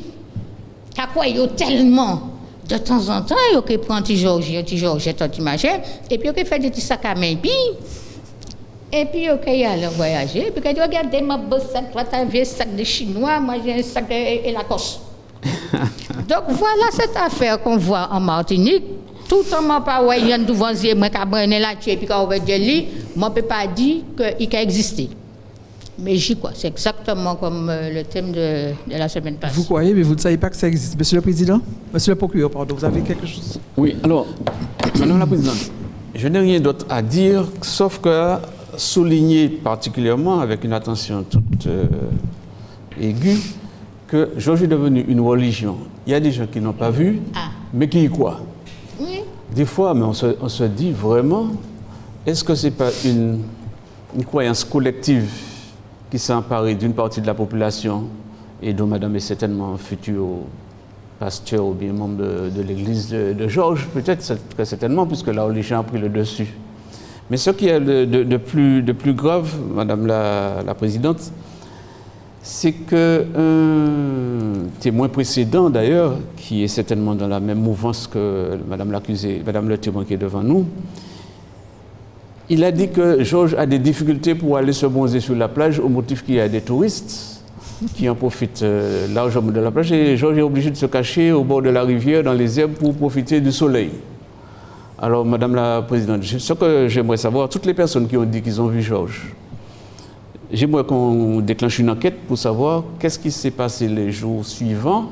croient tellement, de temps en temps, ils prennent un petit Georgette, un petit machin, et puis ils font des petits sacs à main, et puis ils allent voyager, et puis ils disent, regardez ma beau sac, toi tu as un vieux sac de Chinois, moi j'ai un sac de Lacoste. Donc voilà cette affaire qu'on voit en Martinique. Tout le monde pas ouais, il y a un douvancier, moi qui a brûlé là-dessus, et puis quand on va dire lui, moi je ne peux pas dire qu'il a existé. Mais j'y crois, c'est exactement comme le thème de la semaine passée. Vous croyez, mais vous ne savez pas que ça existe. Monsieur le Président, Monsieur le Procureur, pardon, vous avez quelque chose? Oui, alors, Madame la Présidente, je n'ai rien d'autre à dire, sauf que souligner particulièrement, avec une attention toute aiguë, que Georges est devenu une religion. Il y a des gens qui n'ont pas vu, mais qui y croient. Oui. Des fois, mais on se dit vraiment, est-ce que ce n'est pas une croyance collective qui s'est emparée d'une partie de la population et dont Madame est certainement futur pasteur ou bien membre de l'église de Georges, peut-être très certainement, puisque la religion a pris le dessus. Mais ce qui est de plus grave, Madame la Présidente, c'est qu'un témoin précédent d'ailleurs, qui est certainement dans la même mouvance que Madame l'accusée, Madame le témoin qui est devant nous, il a dit que Georges a des difficultés pour aller se bronzer sur la plage au motif qu'il y a des touristes qui en profitent largement de la plage et Georges est obligé de se cacher au bord de la rivière dans les herbes pour profiter du soleil. Alors, Madame la Présidente, ce que j'aimerais savoir, toutes les personnes qui ont dit qu'ils ont vu Georges, j'aimerais qu'on déclenche une enquête pour savoir qu'est-ce qui s'est passé les jours suivants.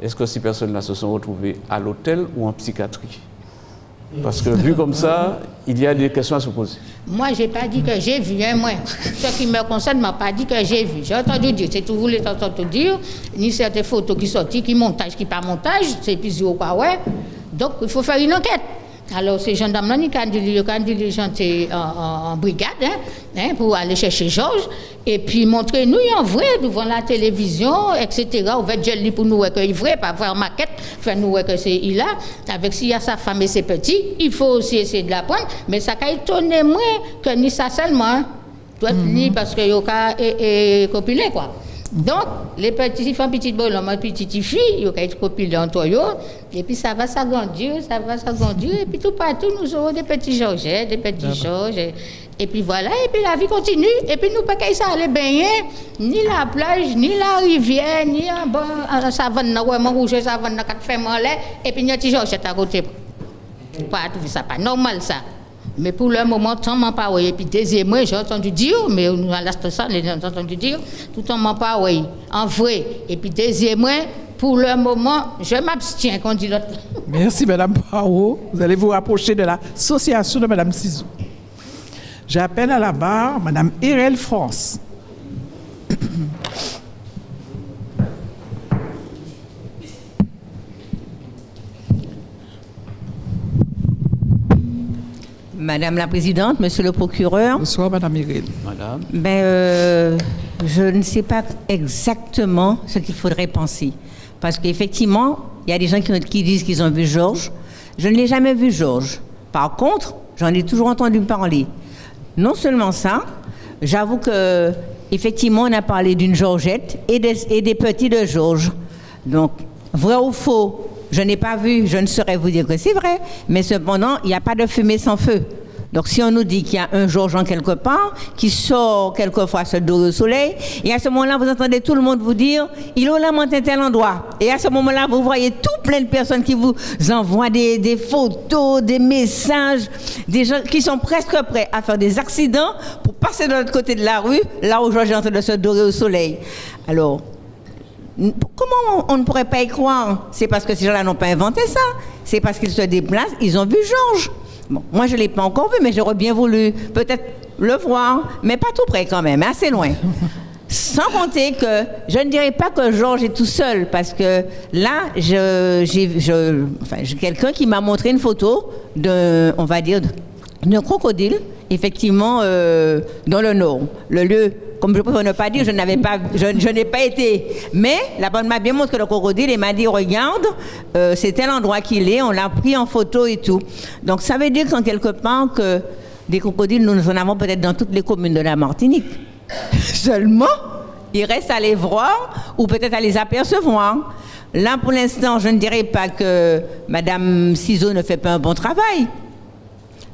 Est-ce que ces personnes-là se sont retrouvées à l'hôtel ou en psychiatrie? Parce que vu comme ça, il y a des questions à se poser. Moi, je n'ai pas dit que j'ai vu, hein, moi. Ce qui me concerne, je ne m'a pas dit que j'ai vu. J'ai entendu dire, c'est tout, vous voulez entendu dire, ni certaines photos qui sortent, qui montage, qui pas montage, c'est plus ou quoi, ouais. Donc, il faut faire une enquête. Alors, ces gendarmes-là, ils ont diligenté en brigade pour aller chercher Georges et puis montrer nous en vrai devant la télévision, etc. On va dire pour nous que c'est vrai, pas faire maquette, faire nous que c'est il a. Avec s'il y a sa femme et ses petits, il faut aussi essayer de la prendre. Mais ça a étonné moins que ni ça seulement. Doit ni parce que il a copulé, quoi. Donc, les petits femmes, petites bonhommes, petites filles, ils ont été copulés entre eux, et puis ça va s'agrandir, et puis tout partout, nous aurons des petits Georgettes, des petits Georges, et puis voilà, et puis la vie continue, et puis nous, pas qu'à ça aller baigner, ni la plage, ni la rivière, ni la savane, vraiment rouge, savane, quatre femmes en l'air, et puis il y a des petits Georgettes à côté. Pas tout ça, pas normal ça. Mais pour le moment, tant m'en pas oui. Et puis deuxièmement, j'ai entendu dire, mais à l'instant ça, j'ai entendu dire, tout le temps m'en pas oui, en vrai. Et puis deuxièmement, pour le moment, je m'abstiens, qu'on dit l'autre. Merci Madame Poirot. Vous allez vous rapprocher de l'association de Madame Cizot. J'appelle à la barre Madame Erel France. Madame la Présidente, Monsieur le Procureur. Bonsoir, Madame Irène. Madame. Je ne sais pas exactement ce qu'il faudrait penser. Parce qu'effectivement, il y a des gens qui disent qu'ils ont vu Georges. je ne l'ai jamais vu, Georges. Par contre, j'en ai toujours entendu parler. Non seulement ça, j'avoue que effectivement, on a parlé d'une Georgette et des petits de Georges. Donc, vrai ou faux, je n'ai pas vu, je ne saurais vous dire que c'est vrai, mais cependant, il n'y a pas de fumée sans feu. Donc, si on nous dit qu'il y a un Georges en quelque part, qui sort quelquefois se dorer au soleil, et à ce moment-là, vous entendez tout le monde vous dire, il lamente un tel endroit. Et à ce moment-là, vous voyez tout plein de personnes qui vous envoient des photos, des messages, des gens qui sont presque prêts à faire des accidents pour passer de l'autre côté de la rue, là où Georges est en train de se dorer au soleil. Alors, comment on ne pourrait pas y croire? C'est parce que ces gens-là n'ont pas inventé ça. C'est parce qu'ils se déplacent, ils ont vu Georges. Bon, moi, je ne l'ai pas encore vu, mais j'aurais bien voulu peut-être le voir, mais pas tout près quand même, assez loin. Sans compter que je ne dirais pas que Georges est tout seul, parce que là, j'ai quelqu'un qui m'a montré une photo d'un crocodile, effectivement, dans le Nord. Le lieu, comme je préfère ne pas dire, je n'ai pas été. Mais la bonne m'a bien montré le crocodile et m'a dit, regarde, c'est tel endroit qu'il est, on l'a pris en photo et tout. Donc ça veut dire qu'en quelque part que des crocodiles, nous en avons peut-être dans toutes les communes de la Martinique. Seulement, il reste à les voir ou peut-être à les apercevoir. Là, pour l'instant, je ne dirais pas que Mme Ciseaux ne fait pas un bon travail.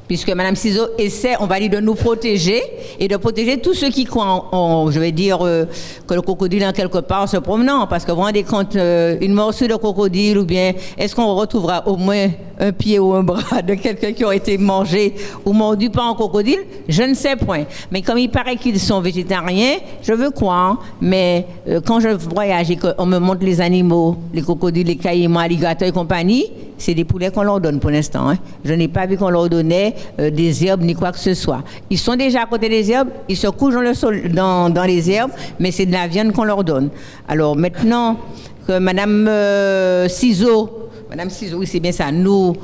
Puisque Mme Ciseaux essaie, on va dire, de nous protéger et de protéger tous ceux qui croient je vais dire, que le crocodile est en quelque part se promenant. Parce que vous vous rendez compte, une morsure de crocodile, ou bien est-ce qu'on retrouvera au moins un pied ou un bras de quelqu'un qui aurait été mangé ou mordu par un crocodile? Je ne sais point. Mais comme il paraît qu'ils sont végétariens, je veux croire. Mais quand je voyage et qu'on me montre les animaux, les crocodiles, les caïmans, alligators et compagnie, c'est des poulets qu'on leur donne pour l'instant. Hein. Je n'ai pas vu qu'on leur donnait des herbes ni quoi que ce soit. Ils sont déjà à côté des herbes, ils se couchent dans les herbes, mais c'est de la viande qu'on leur donne. Alors maintenant que Mme Ciseaux, oui c'est bien ça, nous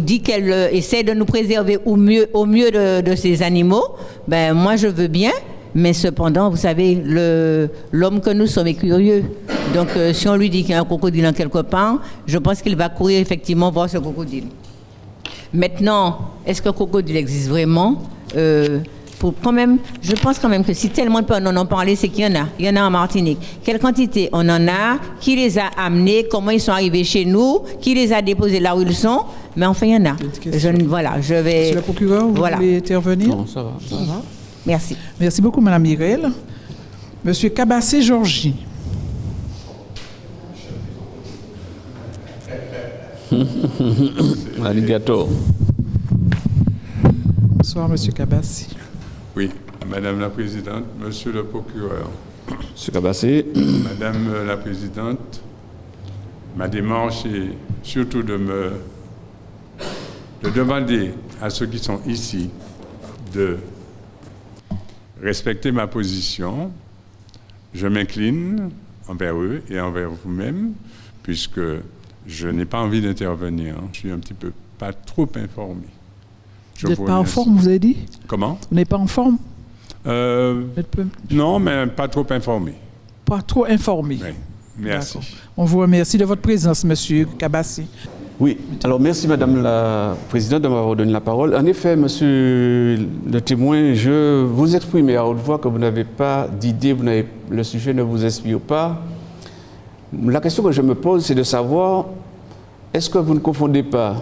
dit qu'elle essaie de nous préserver au mieux de ces animaux, ben moi je veux bien. Mais cependant, vous savez, l'homme que nous sommes est curieux. Donc, si on lui dit qu'il y a un crocodile en quelque part, je pense qu'il va courir effectivement voir ce crocodile. Maintenant, est-ce que le crocodile existe vraiment? Je pense quand même que si tellement de personnes en ont parlé, c'est qu'il y en a. Il y en a en Martinique. Quelle quantité on en a? Qui les a amenés? Comment ils sont arrivés chez nous? Qui les a déposés là où ils sont? Mais enfin, il y en a. Je vais... Monsieur le procureur, vous voulez intervenir? Non, ça va. Merci. Merci beaucoup, Mme Mireille. Monsieur Cabassé-Georgie. Alligator. Bonsoir, Monsieur Cabassé. Oui, Madame la Présidente, Monsieur le procureur. Monsieur Cabassé. Madame la Présidente, ma démarche est surtout de demander à ceux qui sont ici de respecter ma position. Je m'incline envers eux et envers vous-même, puisque je n'ai pas envie d'intervenir. Je suis un petit peu pas trop informé. Vous n'êtes pas en forme, vous avez dit? Comment? Vous n'êtes pas en forme? Non, mais pas trop informé. Pas trop informé. Oui, merci. On vous remercie de votre présence, Monsieur Cabassé. Oui, alors merci Madame la Présidente de m'avoir donné la parole. En effet, Monsieur le témoin, je vous exprime à haute voix que vous n'avez pas d'idée, le sujet ne vous inspire pas. La question que je me pose, c'est de savoir, est-ce que vous ne confondez pas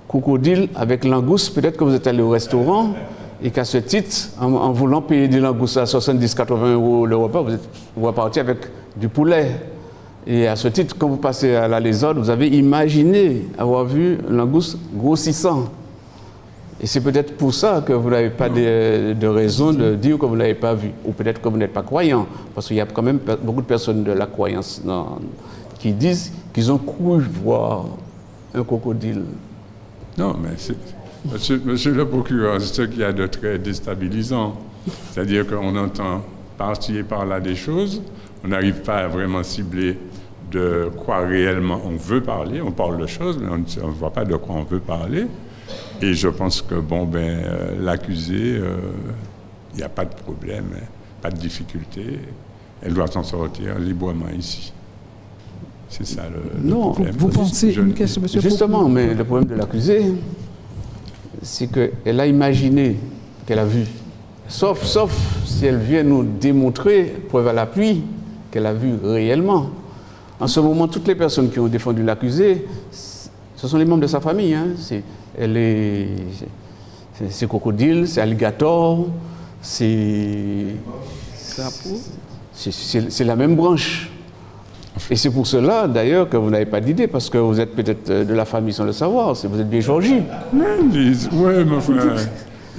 crocodile avec langouste? Peut-être que vous êtes allé au restaurant et qu'à ce titre, en voulant payer des langoustes à 70-80 € le repas, vous repartez avec du poulet. Et à ce titre, quand vous passez à la Lézarde, vous avez imaginé avoir vu langouste grossissant. Et c'est peut-être pour ça que vous n'avez pas de raison de dire que vous ne l'avez pas vu. Ou peut-être que vous n'êtes pas croyant. Parce qu'il y a quand même beaucoup de personnes de la croyance qui disent qu'ils ont cru voir un crocodile. Non, mais monsieur le procureur, c'est ce qu'il y a de très déstabilisant. C'est-à-dire qu'on entend par-ci et par-là des choses, on n'arrive pas à vraiment cibler de quoi réellement on veut parler. On parle de choses, mais on ne voit pas de quoi on veut parler. Et je pense que, l'accusée, il n'y a pas de problème, pas de difficulté. Elle doit s'en sortir librement ici. C'est ça le Non, problème. Vous pensez une question, monsieur Justement, Foucault? mais le problème de l'accusée, c'est qu'elle a imaginé qu'elle a vu. Sauf si elle vient nous démontrer, preuve à l'appui, qu'elle a vu réellement. En ce moment, toutes les personnes qui ont défendu l'accusé, ce sont les membres de sa famille. Hein. C'est Crocodile, c'est Alligator, c'est la même branche. Et c'est pour cela, d'ailleurs, que vous n'avez pas d'idée, parce que vous êtes peut-être de la famille sans le savoir. Vous êtes bien Georgie. Oui, mon frère.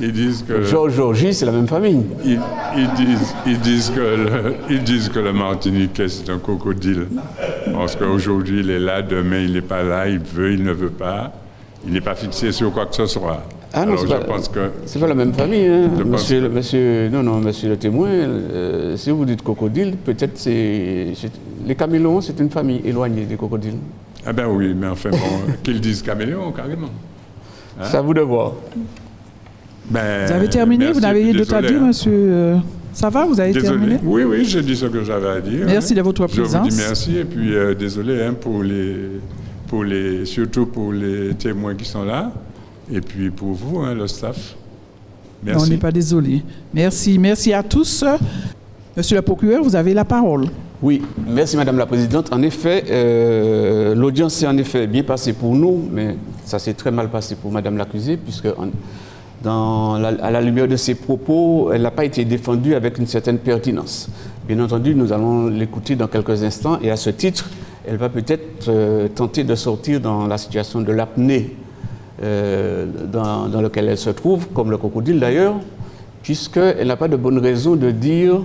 Ils disent que... Georgie, c'est la même famille. Ils disent que le Martiniquais, c'est un crocodile. Parce qu'aujourd'hui, il est là, demain, il n'est pas là, il veut, il ne veut pas. Il n'est pas fixé sur quoi que ce soit. Ah non, alors je pense que... C'est pas la même famille, hein. Monsieur le témoin, si vous dites crocodile, peut-être les caméléons, c'est une famille éloignée des crocodiles. Ah ben oui, mais enfin bon, qu'ils disent caméléons, carrément. Hein? C'est à vous de voir. Ben, Vous avez terminé? merci, Vous n'avez rien d'autre à dire, monsieur? Ça va? Vous avez terminé? Oui, j'ai dit ce que j'avais à dire. Merci de votre présence. Je vous dis merci et puis désolé hein, surtout pour les témoins qui sont là et puis pour vous, hein, le staff. Merci. Non, on n'est pas désolé. Merci à tous. Monsieur le procureur, vous avez la parole. Oui, merci Madame la Présidente. En effet, l'audience s'est en effet bien passée pour nous, mais ça s'est très mal passé pour Madame l'accusée, puisque à la lumière de ses propos, elle n'a pas été défendue avec une certaine pertinence. Bien entendu, nous allons l'écouter dans quelques instants, et à ce titre, elle va peut-être tenter de sortir dans la situation de l'apnée dans laquelle elle se trouve, comme le crocodile d'ailleurs, puisqu'elle n'a pas de bonne raison de dire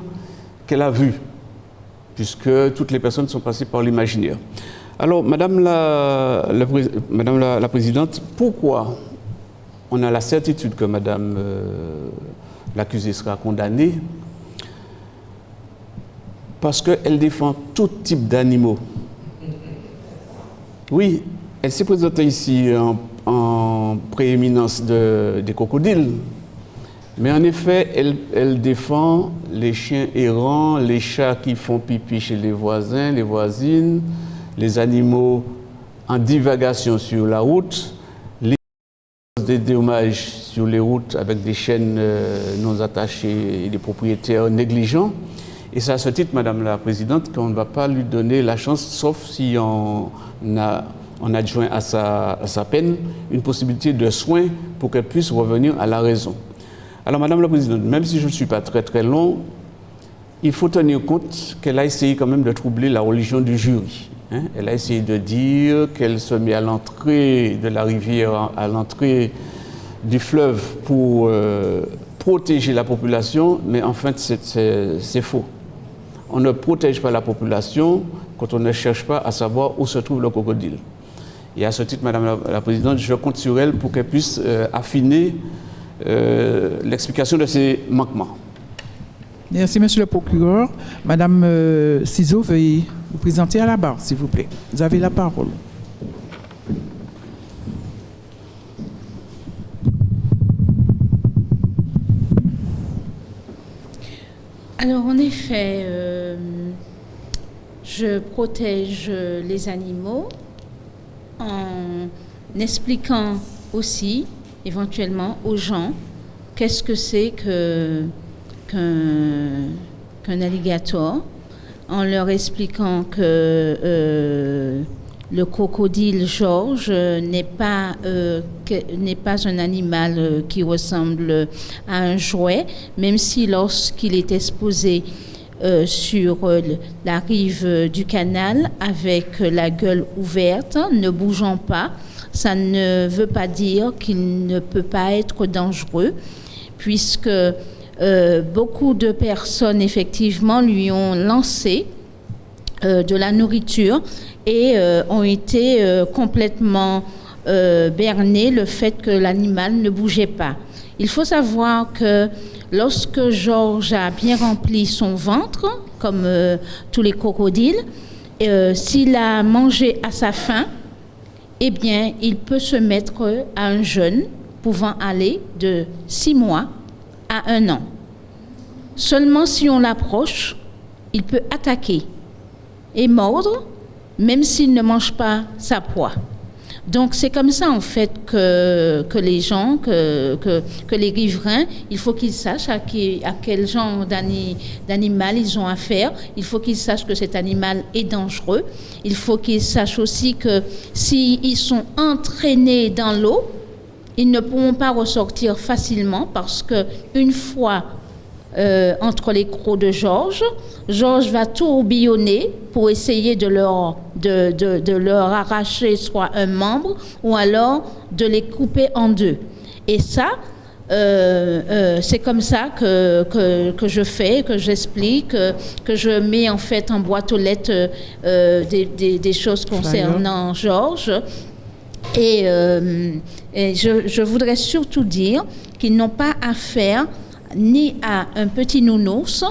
qu'elle a vu, puisque toutes les personnes sont passées par l'imaginaire. Alors, Madame la Présidente, pourquoi on a la certitude que Madame l'accusée sera condamnée? Parce qu'elle défend tout type d'animaux. Oui, elle s'est présentée ici en prééminence des crocodiles, mais en effet, elle défend les chiens errants, les chats qui font pipi chez les voisins, les voisines, les animaux en divagation sur la route, des dommages sur les routes avec des chaînes non attachées et des propriétaires négligents. Et c'est à ce titre, Madame la Présidente, qu'on ne va pas lui donner la chance, sauf si on adjoint à sa peine une possibilité de soins pour qu'elle puisse revenir à la raison. Alors, Madame la Présidente, même si je ne suis pas très très long, il faut tenir compte qu'elle a essayé quand même de troubler la religion du jury. Hein? Elle a essayé de dire qu'elle se met à l'entrée de la rivière, à l'entrée du fleuve pour protéger la population, mais en fait c'est faux. On ne protège pas la population quand on ne cherche pas à savoir où se trouve le crocodile. Et à ce titre, Madame la Présidente, je compte sur elle pour qu'elle puisse affiner l'explication de ces manquements. Merci, Monsieur le procureur. Madame Ciseaux, veuillez vous présenter à la barre, s'il vous plaît. Vous avez la parole. Alors, en effet, je protège les animaux en expliquant aussi, éventuellement, aux gens qu'est-ce que c'est qu'un alligator, en leur expliquant que le crocodile Georges n'est pas un animal qui ressemble à un jouet, même si lorsqu'il est exposé sur la rive du canal avec la gueule ouverte, ne bougeant pas, ça ne veut pas dire qu'il ne peut pas être dangereux, puisque beaucoup de personnes effectivement lui ont lancé de la nourriture et ont été complètement bernées le fait que l'animal ne bougeait pas. Il faut savoir que lorsque Georges a bien rempli son ventre, comme tous les crocodiles, s'il a mangé à sa faim, eh bien, il peut se mettre à un jeûne pouvant aller de 6 mois à 1 an. Seulement si on l'approche, il peut attaquer et mordre même s'il ne mange pas sa proie. Donc c'est comme ça en fait que les gens, que les riverains, il faut qu'ils sachent à quel genre d'animal ils ont affaire. Il faut qu'ils sachent que cet animal est dangereux. Il faut qu'ils sachent aussi que s'ils sont entraînés dans l'eau, ils ne pourront pas ressortir facilement parce que une fois entre les crocs de Georges va tourbillonner pour essayer de leur arracher soit un membre ou alors de les couper en deux. Et ça, c'est comme ça que je fais, que j'explique, que je mets en fait en boîte aux lettres des choses concernant Georges. Et je voudrais surtout dire qu'ils n'ont pas affaire ni à un petit nounours,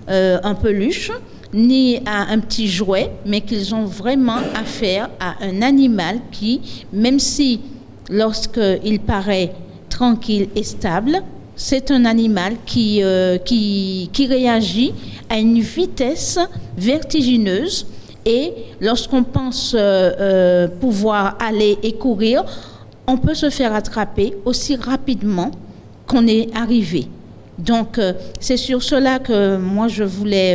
un peluche, ni à un petit jouet, mais qu'ils ont vraiment affaire à un animal qui, même si lorsqu'il paraît tranquille et stable, c'est un animal qui réagit à une vitesse vertigineuse. Et lorsqu'on pense pouvoir aller et courir, on peut se faire attraper aussi rapidement qu'on est arrivé. Donc, c'est sur cela que moi, je voulais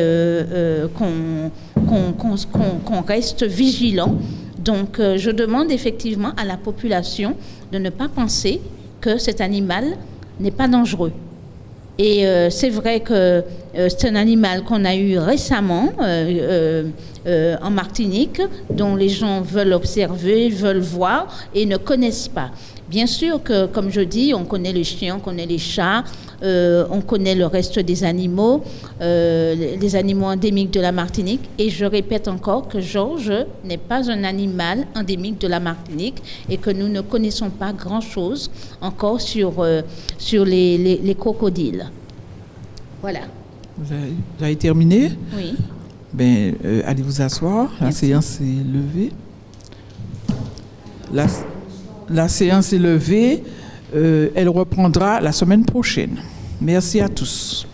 qu'on reste vigilant. Donc, je demande effectivement à la population de ne pas penser que cet animal n'est pas dangereux. Et c'est vrai que c'est un animal qu'on a eu récemment en Martinique, dont les gens veulent observer, veulent voir et ne connaissent pas. Bien sûr que, comme je dis, on connaît les chiens, on connaît les chats, on connaît le reste des animaux, les animaux endémiques de la Martinique. Et je répète encore que Georges n'est pas un animal endémique de la Martinique et que nous ne connaissons pas grand-chose encore sur les crocodiles. Voilà. Vous avez terminé? Oui. Ben, allez vous asseoir. La séance est levée. La séance est levée. Elle reprendra la semaine prochaine. Merci à tous.